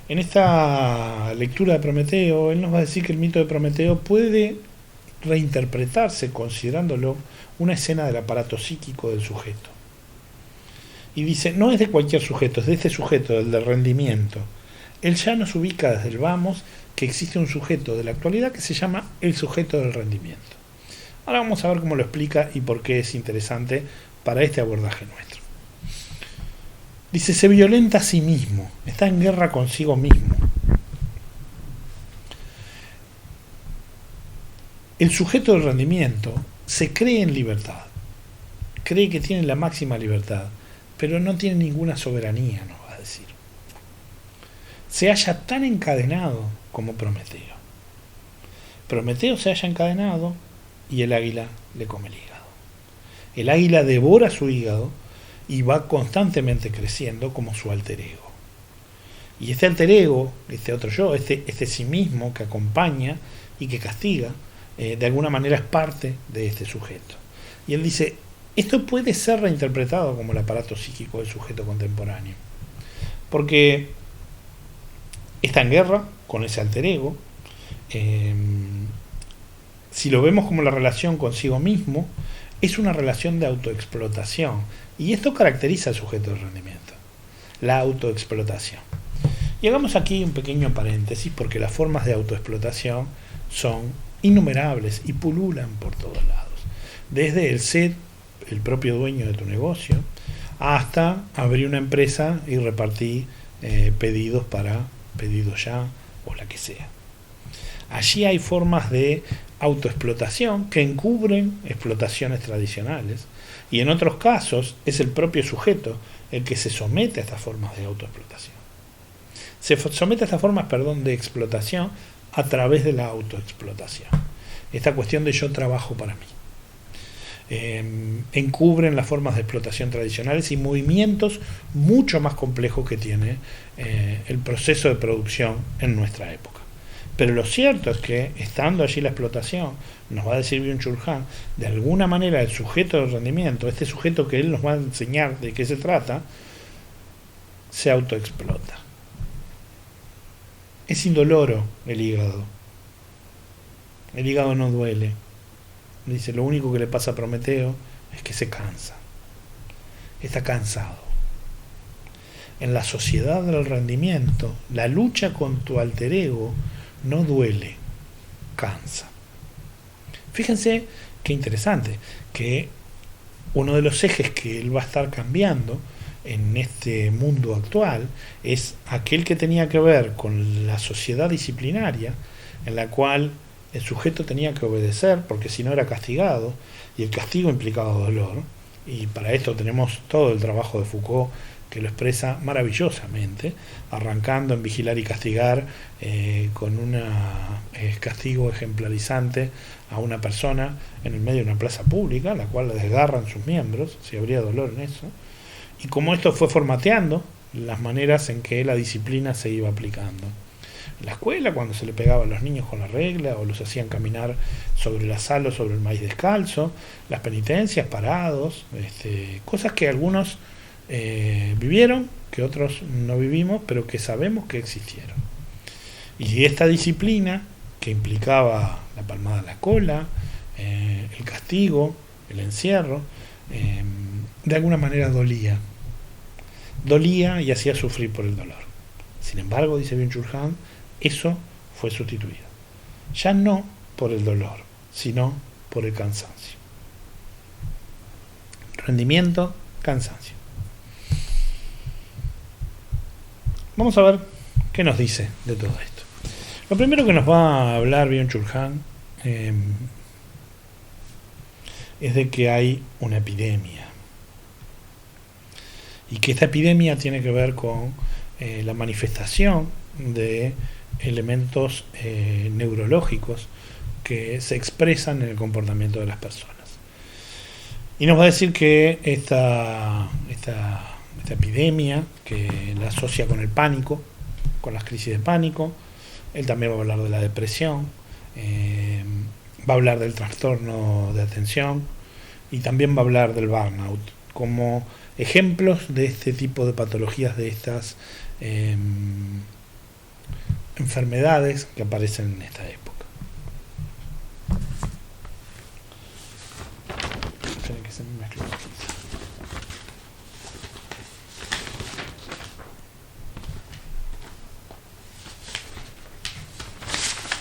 En esta lectura de Prometeo, él nos va a decir que el mito de Prometeo puede reinterpretarse considerándolo una escena del aparato psíquico del sujeto. Y dice, no es de cualquier sujeto, es de este sujeto, del rendimiento. Él ya nos ubica desde el vamos que existe un sujeto de la actualidad que se llama el sujeto del rendimiento. Ahora vamos a ver cómo lo explica y por qué es interesante para este abordaje nuestro. Dice, se violenta a sí mismo, está en guerra consigo mismo. El sujeto del rendimiento se cree en libertad, cree que tiene la máxima libertad, pero no tiene ninguna soberanía, nos va a decir. Se halla tan encadenado como Prometeo. Prometeo se halla encadenado y el águila le come el hígado. El águila devora su hígado y va constantemente creciendo como su alter ego. Y este alter ego, este otro yo, este sí mismo que acompaña y que castiga, de alguna manera es parte de este sujeto. Y él dice, esto puede ser reinterpretado como el aparato psíquico del sujeto contemporáneo, porque está en guerra con ese alter ego. Si lo vemos como la relación consigo mismo, es una relación de autoexplotación, y esto caracteriza al sujeto de rendimiento, la autoexplotación. Y hagamos aquí un pequeño paréntesis, porque las formas de autoexplotación son innumerables y pululan por todos lados, desde el ser el propio dueño de tu negocio hasta abrir una empresa y repartir pedidos para pedido ya o la que sea. Allí hay formas de autoexplotación que encubren explotaciones tradicionales, y en otros casos es el propio sujeto el que se somete a estas formas de autoexplotación. Se somete a estas formas, de explotación a través de la autoexplotación. Esta cuestión de yo trabajo para mí. Encubren las formas de explotación tradicionales y movimientos mucho más complejos que tiene el proceso de producción en nuestra época. Pero lo cierto es que, estando allí la explotación, nos va a decir Byung-Chul Han, de alguna manera el sujeto del rendimiento, este sujeto que él nos va a enseñar de qué se trata, se autoexplota. Es indoloro el hígado. El hígado no duele. Dice, lo único que le pasa a Prometeo es que se cansa. Está cansado. En la sociedad del rendimiento, la lucha con tu alter ego no duele, cansa. Fíjense qué interesante, que uno de los ejes que él va a estar cambiando en este mundo actual es aquel que tenía que ver con la sociedad disciplinaria, en la cual el sujeto tenía que obedecer porque si no era castigado, y el castigo implicaba dolor, y para esto tenemos todo el trabajo de Foucault que lo expresa maravillosamente, arrancando en Vigilar y Castigar, con un castigo ejemplarizante a una persona en el medio de una plaza pública, la cual le desgarran sus miembros, si habría dolor en eso, y cómo esto fue formateando las maneras en que la disciplina se iba aplicando. En la escuela, cuando se le pegaba a los niños con la regla, o los hacían caminar sobre la sal o sobre el maíz descalzo, las penitencias, parados, cosas que algunos vivieron, que otros no vivimos, pero que sabemos que existieron. Y esta disciplina, que implicaba la palmada en la cola, el castigo, el encierro, de alguna manera dolía y hacía sufrir por el dolor. Sin embargo, dice Byung-Chul Han, eso fue sustituido, ya no por el dolor, sino por el cansancio. Rendimiento, cansancio. Vamos a ver qué nos dice de todo esto. Lo primero que nos va a hablar Byung-Chul Han es de que hay una epidemia, y que esta epidemia tiene que ver con la manifestación de elementos neurológicos que se expresan en el comportamiento de las personas. Y nos va a decir que esta epidemia, que la asocia con el pánico, con las crisis de pánico. Él también va a hablar de la depresión, va a hablar del trastorno de atención, y también va a hablar del burnout como ejemplos de este tipo de patologías, de estas enfermedades que aparecen en esta época. Esperen que se me mezcló aquí.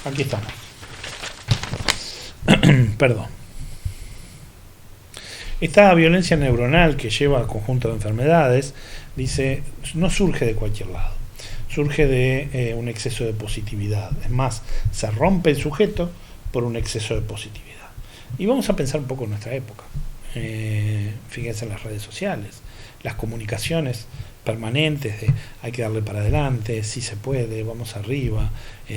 Aquí estamos. Perdón. Esta violencia neuronal que lleva al conjunto de enfermedades, dice, no surge de cualquier lado. Surge de un exceso de positividad. Es más, se rompe el sujeto por un exceso de positividad. Y vamos a pensar un poco en nuestra época. Fíjense en las redes sociales, las comunicaciones permanentes de hay que darle para adelante, si se puede, vamos arriba,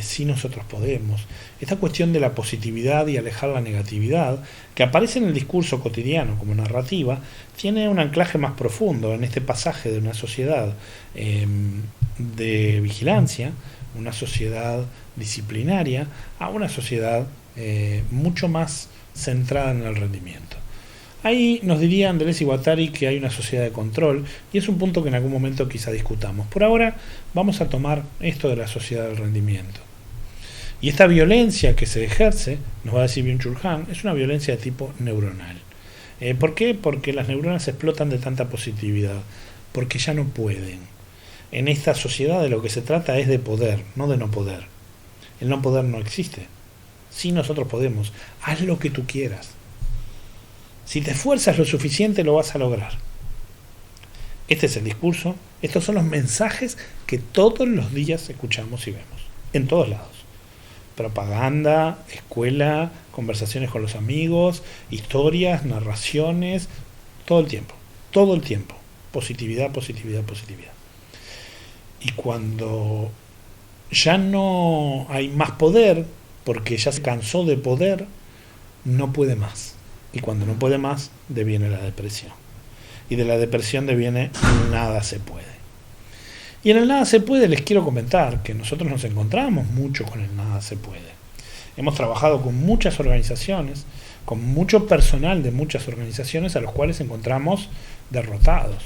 si nosotros podemos. Esta cuestión de la positividad y alejar la negatividad, que aparece en el discurso cotidiano como narrativa, tiene un anclaje más profundo en este pasaje de una sociedad de vigilancia, una sociedad disciplinaria, a una sociedad mucho más centrada en el rendimiento. Ahí nos diría Andrés Iguatari que hay una sociedad de control, y es un punto que en algún momento quizá discutamos. Por ahora vamos a tomar esto de la sociedad del rendimiento. Y esta violencia que se ejerce, nos va a decir Byung-Chul Han, es una violencia de tipo neuronal. ¿Por qué? Porque las neuronas explotan de tanta positividad, porque ya no pueden. En esta sociedad de lo que se trata es de poder, no de no poder. El no poder no existe. Sí, nosotros podemos. Haz lo que tú quieras. Si te esfuerzas lo suficiente, lo vas a lograr. Este es el discurso, estos son los mensajes que todos los días escuchamos y vemos, en todos lados. Propaganda, escuela, conversaciones con los amigos, historias, narraciones, todo el tiempo. Positividad, positividad, positividad. Y cuando ya no hay más poder, porque ya se cansó de poder, no puede más. Y cuando no puede más, deviene la depresión. Y de la depresión deviene nada se puede. Y en el nada se puede les quiero comentar que nosotros nos encontramos mucho con el nada se puede. Hemos trabajado con muchas organizaciones, con mucho personal de muchas organizaciones a los cuales encontramos derrotados.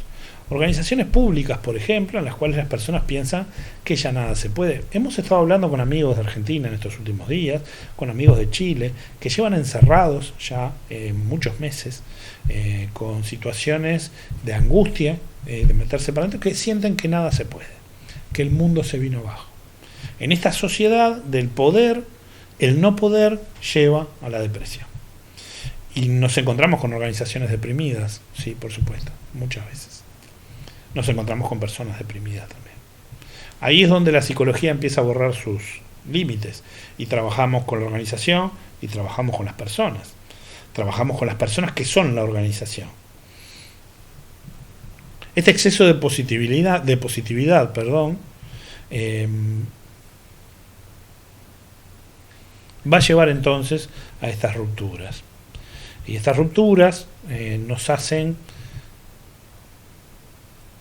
Organizaciones públicas, por ejemplo, en las cuales las personas piensan que ya nada se puede. Hemos estado hablando con amigos de Argentina en estos últimos días, con amigos de Chile, que llevan encerrados ya muchos meses, con situaciones de angustia, de meterse para adentro, que sienten que nada se puede, que el mundo se vino abajo. En esta sociedad del poder, el no poder lleva a la depresión. Y nos encontramos con organizaciones deprimidas, sí, por supuesto, muchas veces. Nos encontramos con personas deprimidas también. Ahí es donde la psicología empieza a borrar sus límites y trabajamos con la organización y trabajamos con las personas. Trabajamos con las personas que son la organización. Este exceso de positividad, va a llevar entonces a estas rupturas. Y estas rupturas nos hacen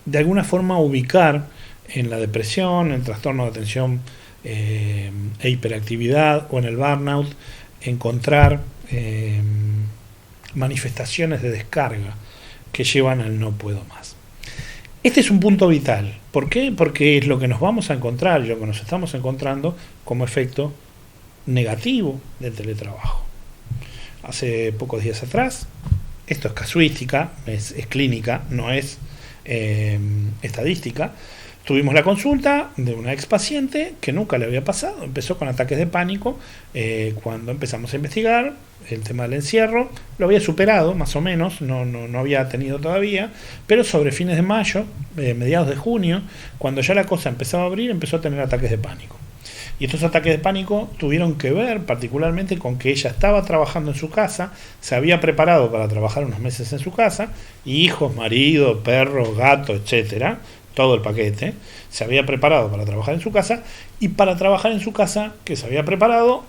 de alguna forma ubicar en la depresión, en el trastorno de atención e hiperactividad o en el burnout, encontrar manifestaciones de descarga que llevan al no puedo más. Este es un punto vital. ¿Por qué? Porque es lo que nos vamos a encontrar y lo que nos estamos encontrando como efecto negativo del teletrabajo. Hace pocos días atrás, esto es casuística, es clínica, no es estadística, tuvimos la consulta de una ex paciente que nunca le había pasado, empezó con ataques de pánico cuando empezamos a investigar el tema del encierro, lo había superado más o menos, no había tenido todavía, pero sobre fines de mayo, mediados de junio, cuando ya la cosa empezaba a abrir, empezó a tener ataques de pánico. Y estos ataques de pánico tuvieron que ver particularmente con que ella estaba trabajando en su casa, se había preparado para trabajar unos meses en su casa, hijos, marido, perro, gato, etcétera, todo el paquete, se había preparado para trabajar en su casa, y para trabajar en su casa, que se había preparado,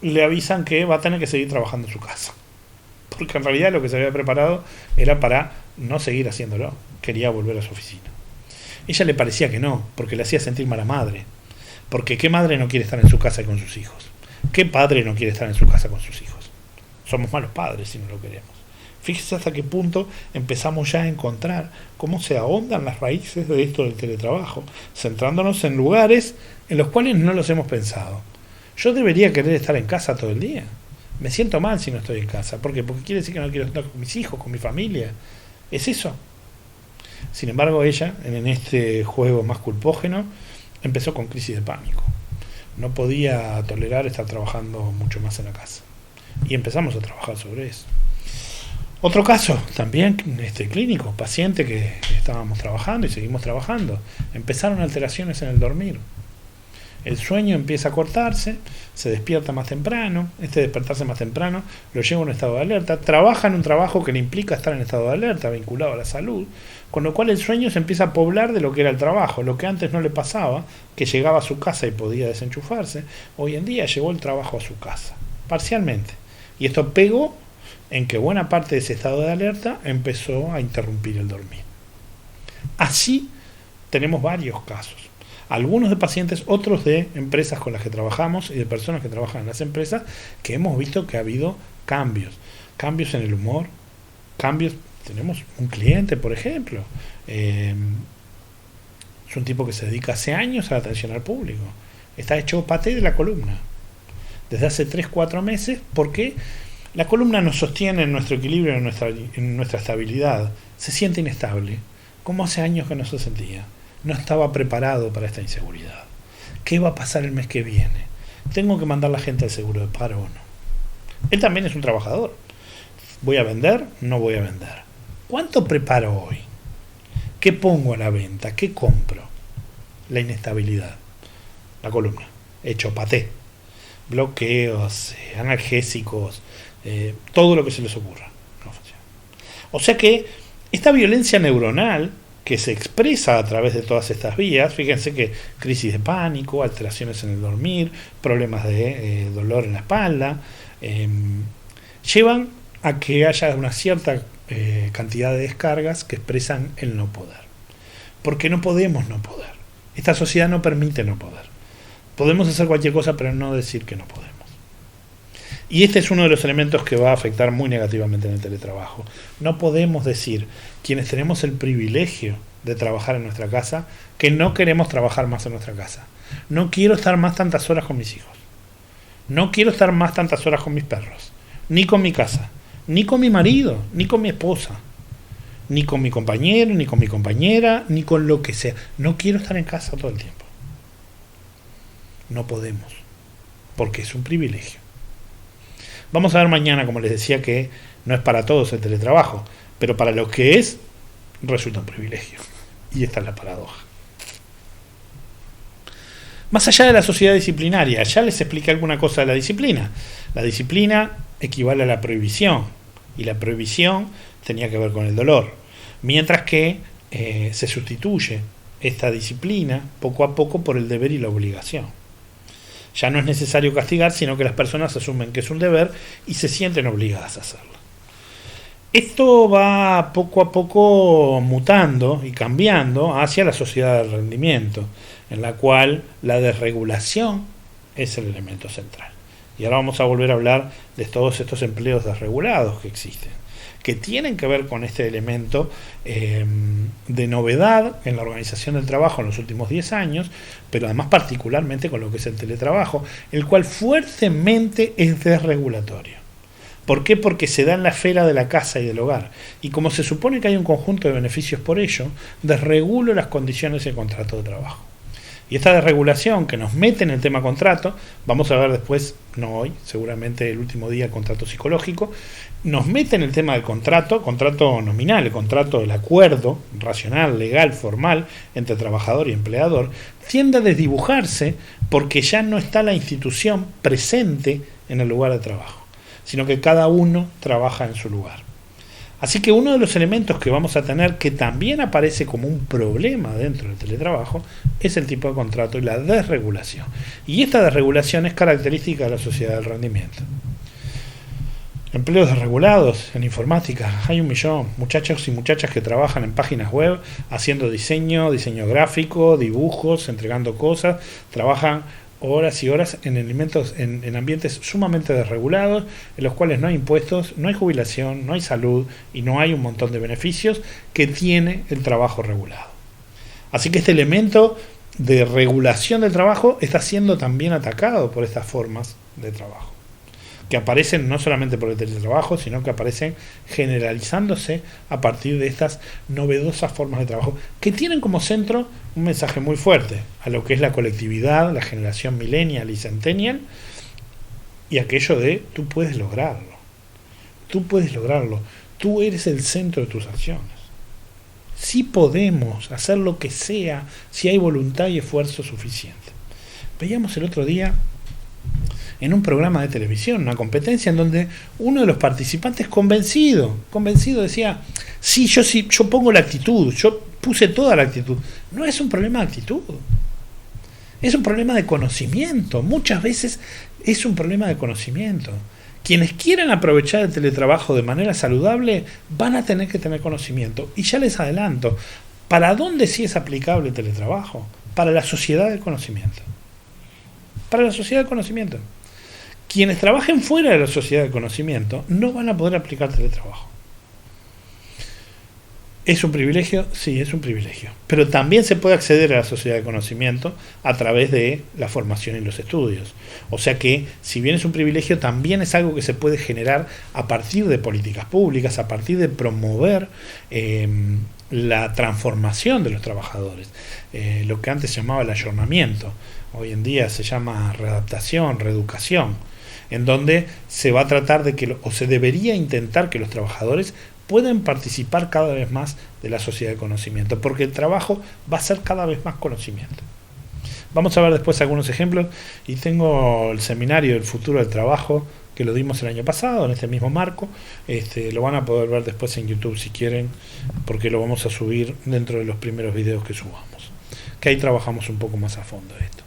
le avisan que va a tener que seguir trabajando en su casa. Porque en realidad lo que se había preparado era para no seguir haciéndolo, quería volver a su oficina. Ella le parecía que no, porque le hacía sentir mala madre. Porque ¿qué madre no quiere estar en su casa con sus hijos? ¿Qué padre no quiere estar en su casa con sus hijos? Somos malos padres si no lo queremos. Fíjese hasta qué punto empezamos ya a encontrar cómo se ahondan las raíces de esto del teletrabajo, centrándonos en lugares en los cuales no los hemos pensado. Yo debería querer estar en casa todo el día. Me siento mal si no estoy en casa. ¿Por qué? Porque quiere decir que no quiero estar con mis hijos, con mi familia. ¿Es eso? Sin embargo, ella, en este juego más culpógeno, empezó con crisis de pánico. No podía tolerar estar trabajando mucho más en la casa. Y empezamos a trabajar sobre eso. Otro caso, también clínico, paciente que estábamos trabajando y seguimos trabajando. Empezaron alteraciones en el dormir. El sueño empieza a cortarse, se despierta más temprano, despertarse más temprano lo lleva a un estado de alerta, trabaja en un trabajo que le implica estar en estado de alerta, vinculado a la salud, con lo cual el sueño se empieza a poblar de lo que era el trabajo, lo que antes no le pasaba, que llegaba a su casa y podía desenchufarse, hoy en día llegó el trabajo a su casa, parcialmente, y esto pegó en que buena parte de ese estado de alerta empezó a interrumpir el dormir. Así tenemos varios casos. Algunos de pacientes, otros de empresas con las que trabajamos y de personas que trabajan en las empresas, que hemos visto que ha habido cambios en el humor, cambios. Tenemos un cliente, por ejemplo, es un tipo que se dedica hace años a la atención al público, está hecho paté de la columna, desde hace 3-4 meses, porque la columna nos sostiene en nuestro equilibrio, en nuestra estabilidad, se siente inestable, como hace años que no se sentía. No estaba preparado para esta inseguridad. ¿Qué va a pasar el mes que viene? ¿Tengo que mandar a la gente al seguro de paro o no? Él también es un trabajador. ¿Voy a vender? No voy a vender. ¿Cuánto preparo hoy? ¿Qué pongo a la venta? ¿Qué compro? La inestabilidad. La columna. Hecho paté. Bloqueos, analgésicos, todo lo que se les ocurra. No funciona. O sea que esta violencia neuronal que se expresa a través de todas estas vías, fíjense que crisis de pánico, alteraciones en el dormir, problemas de dolor en la espalda, llevan a que haya una cierta cantidad de descargas que expresan el no poder. Porque no podemos no poder. Esta sociedad no permite no poder. Podemos hacer cualquier cosa, pero no decir que no podemos. Y este es uno de los elementos que va a afectar muy negativamente en el teletrabajo. No podemos decir, quienes tenemos el privilegio de trabajar en nuestra casa, que no queremos trabajar más en nuestra casa. No quiero estar más tantas horas con mis hijos. No quiero estar más tantas horas con mis perros. Ni con mi casa. Ni con mi marido. Ni con mi esposa. Ni con mi compañero, ni con mi compañera, ni con lo que sea. No quiero estar en casa todo el tiempo. No podemos. Porque es un privilegio. Vamos a ver mañana, como les decía, que no es para todos el teletrabajo, pero para los que es, resulta un privilegio. Y esta es la paradoja. Más allá de la sociedad disciplinaria, ya les expliqué alguna cosa de la disciplina. La disciplina equivale a la prohibición, y la prohibición tenía que ver con el dolor. Mientras que se sustituye esta disciplina poco a poco por el deber y la obligación. Ya no es necesario castigar, sino que las personas asumen que es un deber y se sienten obligadas a hacerlo. Esto va poco a poco mutando y cambiando hacia la sociedad del rendimiento, en la cual la desregulación es el elemento central. Y ahora vamos a volver a hablar de todos estos empleos desregulados que existen, que tienen que ver con este elemento de novedad en la organización del trabajo en los últimos 10 años, pero además particularmente con lo que es el teletrabajo, el cual fuertemente es desregulatorio. ¿Por qué? Porque se da en la esfera de la casa y del hogar. Y como se supone que hay un conjunto de beneficios por ello, desregulo las condiciones del contrato de trabajo. Y esta desregulación que nos mete en el tema contrato, vamos a ver después, no hoy, seguramente el último día, el contrato psicológico, nos mete en el tema del contrato nominal, el contrato del acuerdo racional, legal, formal, entre trabajador y empleador, tiende a desdibujarse porque ya no está la institución presente en el lugar de trabajo, sino que cada uno trabaja en su lugar. Así que uno de los elementos que vamos a tener, que también aparece como un problema dentro del teletrabajo, es el tipo de contrato y la desregulación. Y esta desregulación es característica de la sociedad del rendimiento. Empleos desregulados en informática, hay 1 millón, muchachos y muchachas que trabajan en páginas web, haciendo diseño gráfico, dibujos, entregando cosas, trabajan horas y horas en elementos, en ambientes sumamente desregulados, en los cuales no hay impuestos, no hay jubilación, no hay salud y no hay un montón de beneficios que tiene el trabajo regulado. Así que este elemento de regulación del trabajo está siendo también atacado por estas formas de trabajo, que aparecen no solamente por el teletrabajo, sino que aparecen generalizándose a partir de estas novedosas formas de trabajo, que tienen como centro un mensaje muy fuerte a lo que es la colectividad, la generación millennial y centennial, y aquello de tú puedes lograrlo, tú eres el centro de tus acciones. Sí podemos hacer lo que sea si hay voluntad y esfuerzo suficiente. Veíamos el otro día en un programa de televisión, una competencia en donde uno de los participantes convencido decía, sí, yo pongo la actitud, yo puse toda la actitud. No es un problema de actitud, es un problema de conocimiento. Muchas veces es un problema de conocimiento. Quienes quieran aprovechar el teletrabajo de manera saludable van a tener que tener conocimiento. Y ya les adelanto, ¿para dónde sí es aplicable el teletrabajo? Para la sociedad del conocimiento. Para la sociedad del conocimiento. Quienes trabajen fuera de la sociedad del conocimiento no van a poder aplicar teletrabajo. ¿Es un privilegio? Sí, es un privilegio. Pero también se puede acceder a la sociedad del conocimiento a través de la formación y los estudios. O sea que, si bien es un privilegio, también es algo que se puede generar a partir de políticas públicas, a partir de promover la transformación de los trabajadores. Lo que antes se llamaba el ayornamiento, hoy en día se llama readaptación, reeducación, en donde se va a tratar de que, o se debería intentar que los trabajadores pueden participar cada vez más de la sociedad de conocimiento, porque el trabajo va a ser cada vez más conocimiento. Vamos a ver después algunos ejemplos, y tengo el seminario del futuro del trabajo, que lo dimos el año pasado, en este mismo marco. Lo van a poder ver después en YouTube si quieren, porque lo vamos a subir dentro de los primeros videos que subamos, que ahí trabajamos un poco más a fondo esto.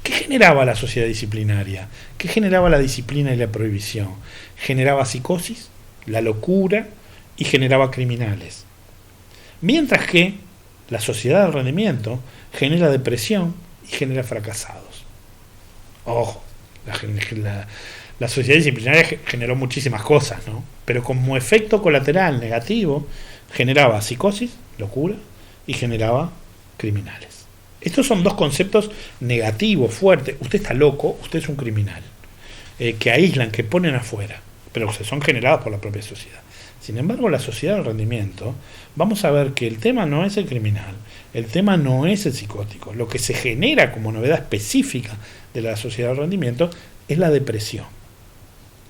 ¿Qué generaba la sociedad disciplinaria? ¿Qué generaba la disciplina y la prohibición? Generaba psicosis, la locura, y generaba criminales. Mientras que la sociedad del rendimiento genera depresión y genera fracasados. Ojo, la sociedad disciplinaria generó muchísimas cosas, ¿no? Pero como efecto colateral negativo, generaba psicosis, locura, y generaba criminales. Estos son dos conceptos negativos, fuertes. Usted está loco, usted es un criminal. Que aíslan, que ponen afuera, pero que son generados por la propia sociedad. Sin embargo, la sociedad del rendimiento, vamos a ver que el tema no es el criminal, el tema no es el psicótico. Lo que se genera como novedad específica de la sociedad del rendimiento es la depresión.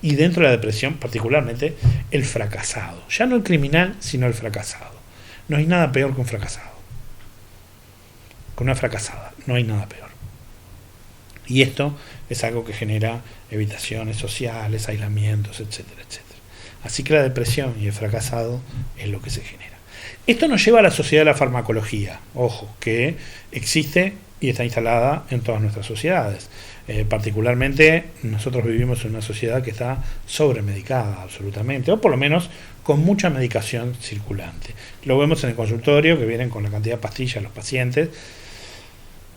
Y dentro de la depresión, particularmente, el fracasado. Ya no el criminal, sino el fracasado. No hay nada peor que un fracasado. Con una fracasada, no hay nada peor. Y esto es algo que genera evitaciones sociales, aislamientos, etcétera, etcétera. Así que la depresión y el fracasado es lo que se genera. Esto nos lleva a la sociedad de la farmacología, ojo, que existe y está instalada en todas nuestras sociedades. Particularmente nosotros vivimos en una sociedad que está sobremedicada absolutamente, o por lo menos con mucha medicación circulante. Lo vemos en el consultorio, que vienen con la cantidad de pastillas los pacientes,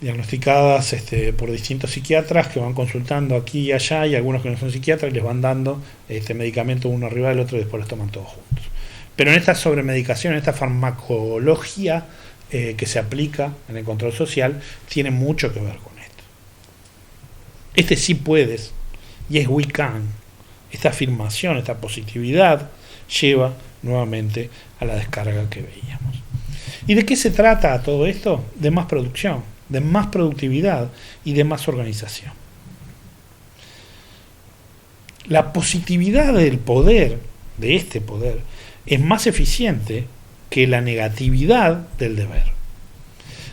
diagnosticadas por distintos psiquiatras que van consultando aquí y allá, y algunos que no son psiquiatras y les van dando medicamento uno arriba del otro y después los toman todos juntos. Pero en esta sobremedicación, en esta farmacología que se aplica en el control social, tiene mucho que ver con esto. Sí puedes, y es we can. Esta afirmación, esta positividad lleva nuevamente a la descarga que veíamos. ¿Y de qué se trata todo esto? De más producción, de más productividad y de más organización. La positividad del poder, de este poder, es más eficiente que la negatividad del deber.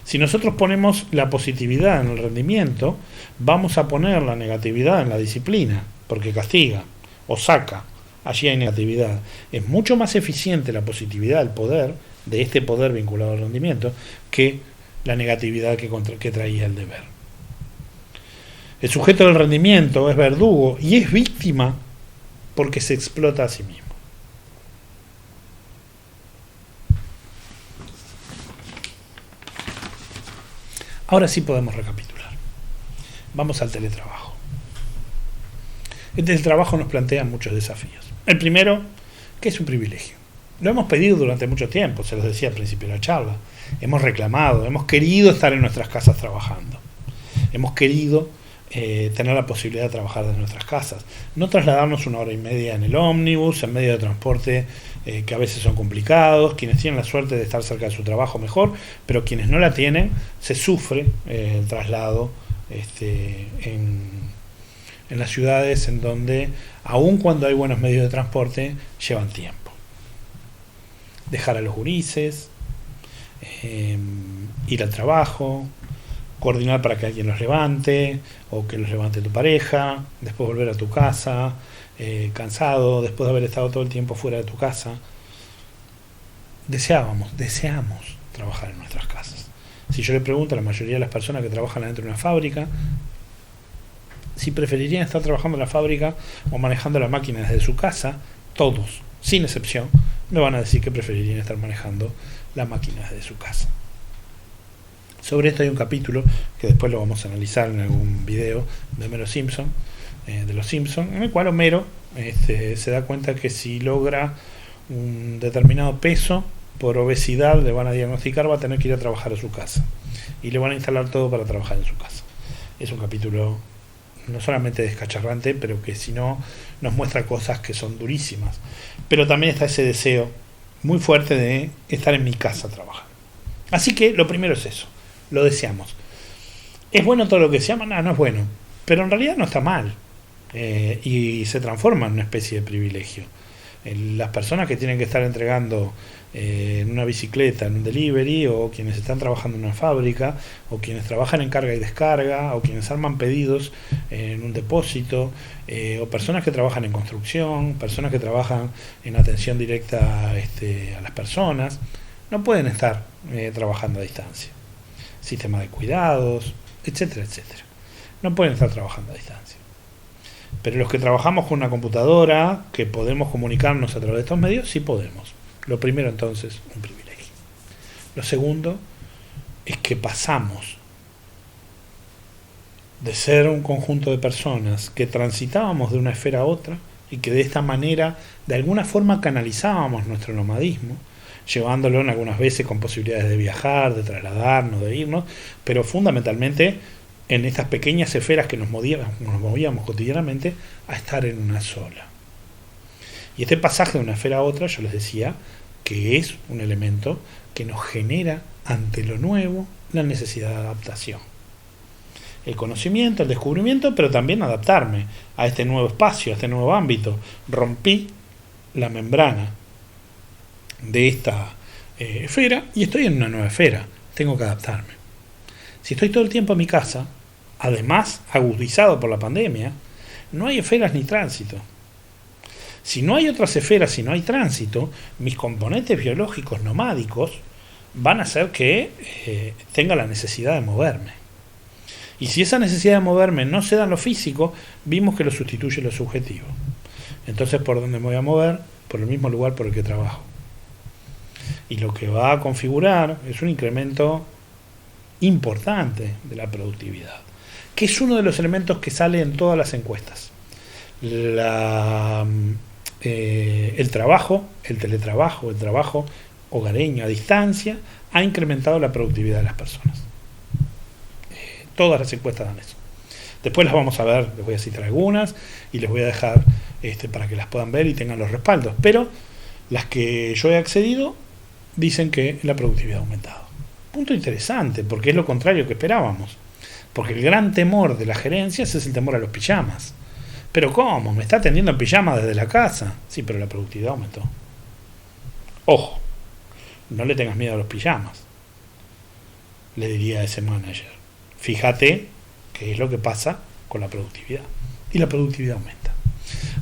Si nosotros ponemos la positividad en el rendimiento, vamos a poner la negatividad en la disciplina, porque castiga o saca. Allí hay negatividad. Es mucho más eficiente la positividad del poder, de este poder vinculado al rendimiento, que la negatividad que traía el deber. El sujeto del rendimiento es verdugo y es víctima porque se explota a sí mismo. Ahora sí podemos recapitular. Vamos al teletrabajo. El teletrabajo nos plantea muchos desafíos. El primero, que es un privilegio. Lo hemos pedido durante mucho tiempo, se los decía al principio de la charla. Hemos reclamado, hemos querido estar en nuestras casas trabajando. Hemos querido tener la posibilidad de trabajar desde nuestras casas. No trasladarnos 1 hora y media en el ómnibus, en medio de transporte que a veces son complicados. Quienes tienen la suerte de estar cerca de su trabajo, mejor, pero quienes no la tienen, se sufre el traslado en las ciudades en donde, aun cuando hay buenos medios de transporte, llevan tiempo. Dejar a los gurises, ir al trabajo, coordinar para que alguien los levante, o que los levante tu pareja, después volver a tu casa, cansado, después de haber estado todo el tiempo fuera de tu casa. Deseamos trabajar en nuestras casas. Si yo le pregunto a la mayoría de las personas que trabajan dentro de una fábrica, si preferirían estar trabajando en la fábrica o manejando la máquina desde su casa, todos, sin excepción, me van a decir que preferirían estar manejando la máquina desde su casa. Sobre esto hay un capítulo que después lo vamos a analizar en algún video de Homero Simpson, de los Simpsons, en el cual Homero se da cuenta que si logra un determinado peso por obesidad, le van a diagnosticar, va a tener que ir a trabajar a su casa y le van a instalar todo para trabajar en su casa. Es un capítulo no solamente descacharrante, pero que si no nos muestra cosas que son durísimas. Pero también está ese deseo muy fuerte de estar en mi casa trabajando. Así que lo primero es eso, lo deseamos. ¿Es bueno todo lo que se llama? No, no es bueno, pero en realidad no está mal, y se transforma en una especie de privilegio. Las personas que tienen que estar entregando en una bicicleta, en un delivery, o quienes están trabajando en una fábrica, o quienes trabajan en carga y descarga, o quienes arman pedidos en un depósito, o personas que trabajan en construcción, personas que trabajan en atención directa a las personas, no pueden estar trabajando a distancia. Sistema de cuidados, etcétera, etcétera. No pueden estar trabajando a distancia. Pero los que trabajamos con una computadora, que podemos comunicarnos a través de estos medios, sí podemos. Lo primero, entonces, un privilegio. Lo segundo, es que pasamos de ser un conjunto de personas que transitábamos de una esfera a otra y que de esta manera de alguna forma canalizábamos nuestro nomadismo, llevándolo en algunas veces con posibilidades de viajar, de trasladarnos, de irnos, pero fundamentalmente en estas pequeñas esferas que nos movíamos cotidianamente a estar en una sola. Y este pasaje de una esfera a otra, yo les decía, que es un elemento que nos genera ante lo nuevo la necesidad de adaptación. El conocimiento, el descubrimiento, pero también adaptarme a este nuevo espacio, a este nuevo ámbito. Rompí la membrana de esta esfera y estoy en una nueva esfera. Tengo que adaptarme. Si estoy todo el tiempo en mi casa, además agudizado por la pandemia, no hay esferas ni tránsito. Si no hay otras esferas, si no hay tránsito, mis componentes biológicos nomádicos van a hacer que tenga la necesidad de moverme. Y si esa necesidad de moverme no se da en lo físico, vimos que lo sustituye lo subjetivo. Entonces, ¿por dónde me voy a mover? Por el mismo lugar por el que trabajo. Y lo que va a configurar es un incremento importante de la productividad, que es uno de los elementos que sale en todas las encuestas. El trabajo, el teletrabajo, el trabajo hogareño a distancia ha incrementado la productividad de las personas. Todas las encuestas dan eso. Después las vamos a ver, les voy a citar algunas y les voy a dejar para que las puedan ver y tengan los respaldos. Pero las que yo he accedido dicen que la productividad ha aumentado. Punto interesante, porque es lo contrario que esperábamos. Porque el gran temor de las gerencias es el temor a los pijamas. ¿Pero cómo? ¿Me está atendiendo en pijama desde la casa? Sí, pero la productividad aumentó. Ojo, no le tengas miedo a los pijamas, le diría a ese manager. Fíjate qué es lo que pasa con la productividad. Y la productividad aumenta.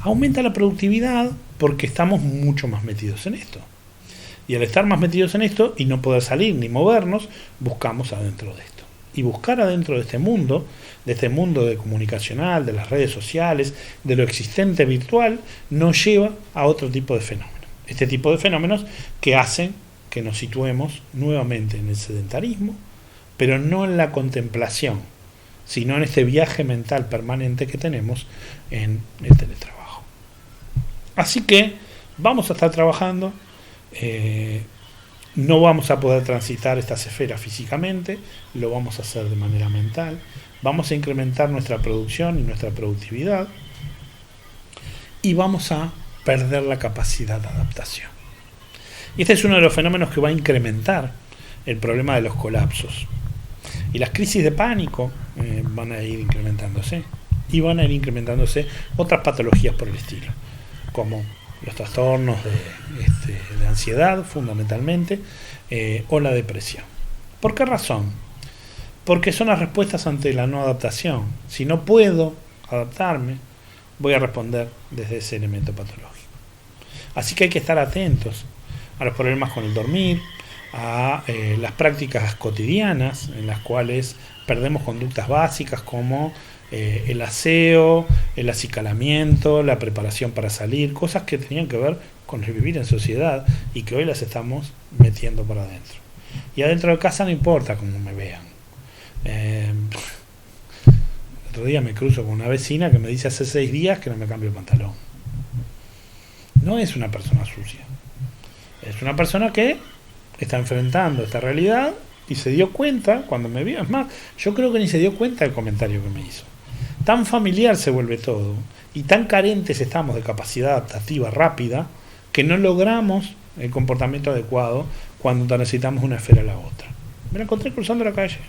Aumenta la productividad porque estamos mucho más metidos en esto. Y al estar más metidos en esto y no poder salir ni movernos, buscamos adentro de esto. Y buscar adentro de este mundo de comunicacional, de las redes sociales, de lo existente virtual, nos lleva a otro tipo de fenómenos. Este tipo de fenómenos que hacen que nos situemos nuevamente en el sedentarismo, pero no en la contemplación, sino en este viaje mental permanente que tenemos en el teletrabajo. Así que vamos a estar trabajando, no vamos a poder transitar estas esferas físicamente, lo vamos a hacer de manera mental, vamos a incrementar nuestra producción y nuestra productividad y vamos a perder la capacidad de adaptación. Y este es uno de los fenómenos que va a incrementar el problema de los colapsos. Y las crisis de pánico van a ir incrementándose. Y van a ir incrementándose otras patologías por el estilo, como los trastornos de ansiedad, fundamentalmente, o la depresión. ¿Por qué razón? Porque son las respuestas ante la no adaptación. Si no puedo adaptarme, voy a responder desde ese elemento patológico. Así que hay que estar atentos a los problemas con el dormir, a las prácticas cotidianas en las cuales perdemos conductas básicas como el aseo, el acicalamiento, la preparación para salir, cosas que tenían que ver con el vivir en sociedad y que hoy las estamos metiendo para adentro. Y adentro de casa no importa cómo me vean. El otro día me cruzo con una vecina que me dice hace 6 días que no me cambio el pantalón. No es una persona sucia, es una persona que está enfrentando esta realidad y se dio cuenta cuando me vio. Es más, yo creo que ni se dio cuenta del comentario que me hizo. Tan familiar se vuelve todo y tan carentes estamos de capacidad adaptativa rápida que no logramos el comportamiento adecuado cuando transitamos una esfera a la otra. Me la encontré cruzando la calle.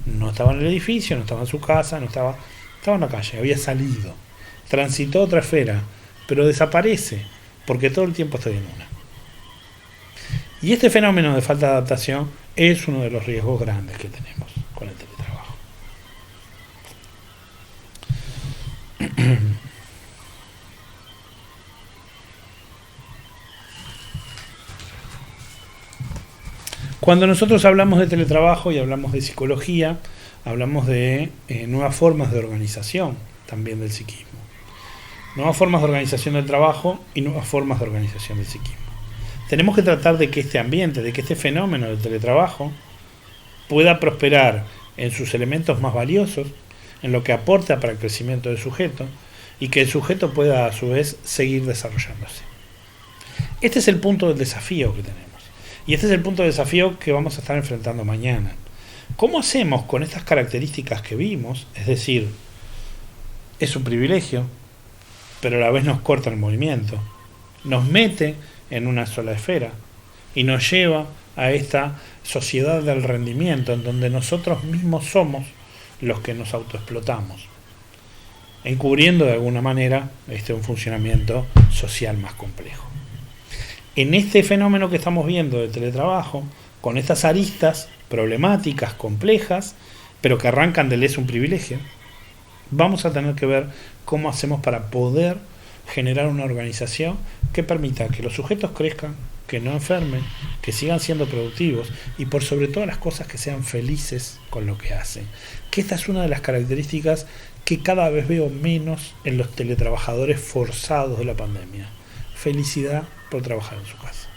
No estaba en el edificio, no estaba en su casa, estaba en la calle, había salido. Transitó otra esfera, pero desaparece porque todo el tiempo estoy en una. Y este fenómeno de falta de adaptación es uno de los riesgos grandes que tenemos con el teletrabajo. Cuando nosotros hablamos de teletrabajo y hablamos de psicología, hablamos de nuevas formas de organización también del psiquismo. Nuevas formas de organización del trabajo y nuevas formas de organización del psiquismo. Tenemos que tratar de que este ambiente, de que este fenómeno del teletrabajo pueda prosperar en sus elementos más valiosos, en lo que aporta para el crecimiento del sujeto, y que el sujeto pueda a su vez seguir desarrollándose. Este es el punto del desafío que tenemos. Y este es el punto de desafío que vamos a estar enfrentando mañana. ¿Cómo hacemos con estas características que vimos? Es decir, es un privilegio, pero a la vez nos corta el movimiento, nos mete en una sola esfera y nos lleva a esta sociedad del rendimiento en donde nosotros mismos somos los que nos autoexplotamos, encubriendo de alguna manera un funcionamiento social más complejo. En este fenómeno que estamos viendo de teletrabajo, con estas aristas problemáticas, complejas, pero que arrancan del es un privilegio, vamos a tener que ver cómo hacemos para poder generar una organización que permita que los sujetos crezcan, que no enfermen, que sigan siendo productivos y por sobre todas las cosas que sean felices con lo que hacen. Que esta es una de las características que cada vez veo menos en los teletrabajadores forzados de la pandemia. Felicidad por trabajar en su casa.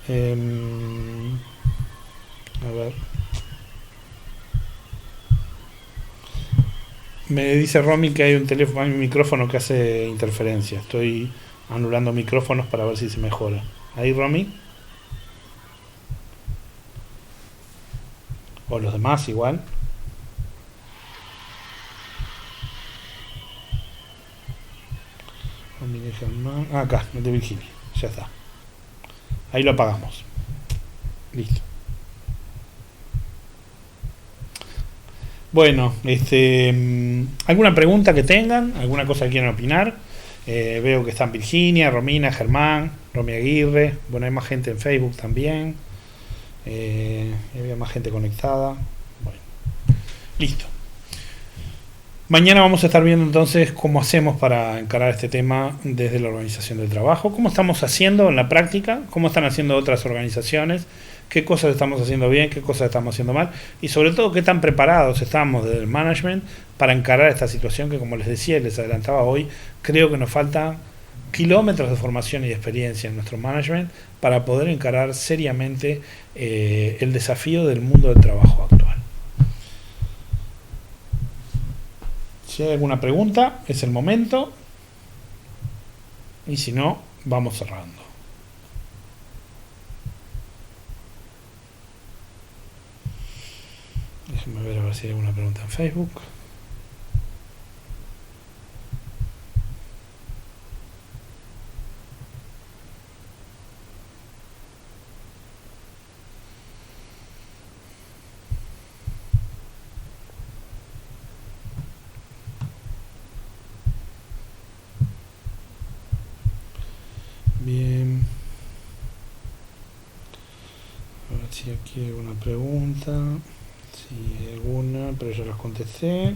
A ver. Me dice Romy que hay un teléfono, hay un micrófono que hace interferencia. Estoy anulando micrófonos para ver si se mejora. Ahí, Romy. O los demás igual. Acá, el de Virginia. Ya está. Ahí lo apagamos. Listo. Bueno, ¿alguna pregunta que tengan? ¿Alguna cosa que quieran opinar? Veo que están Virginia, Romina, Germán, Romy Aguirre. Bueno, hay más gente en Facebook también. Había más gente conectada. Bueno, listo. Mañana vamos a estar viendo entonces cómo hacemos para encarar este tema desde la organización del trabajo, cómo estamos haciendo en la práctica, cómo están haciendo otras organizaciones, qué cosas estamos haciendo bien, qué cosas estamos haciendo mal y sobre todo qué tan preparados estamos desde el management para encarar esta situación que, como les decía y les adelantaba hoy, creo que nos faltan kilómetros de formación y de experiencia en nuestro management para poder encarar seriamente el desafío del mundo del trabajo actual. Si hay alguna pregunta, es el momento. Y si no, vamos cerrando. Déjenme ver a ver si hay alguna pregunta en Facebook. Bien. A ver si aquí hay alguna pregunta. Si hay alguna, pero ya las contesté.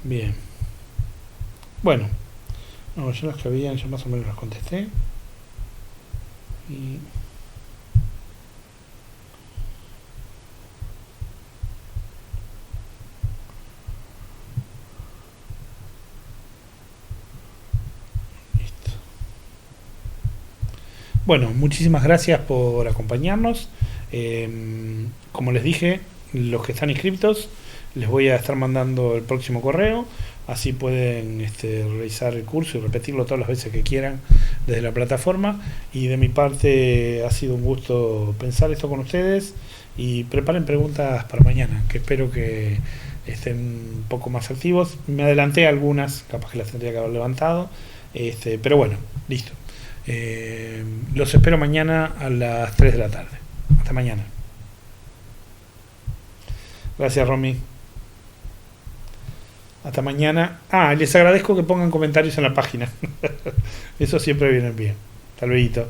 Bien. Bueno. No, yo las que habían ya más o menos las contesté. Y bueno, muchísimas gracias por acompañarnos. Como les dije, los que están inscriptos, les voy a estar mandando el próximo correo, así pueden realizar el curso y repetirlo todas las veces que quieran desde la plataforma. Y de mi parte ha sido un gusto pensar esto con ustedes y preparen preguntas para mañana, que espero que estén un poco más activos. Me adelanté algunas, capaz que las tendría que haber levantado, pero bueno, listo. Los espero mañana a las 3 de la tarde. Hasta mañana. Gracias, Romy. Hasta mañana. Les agradezco que pongan comentarios en la página. Eso siempre viene bien. Hasta luego.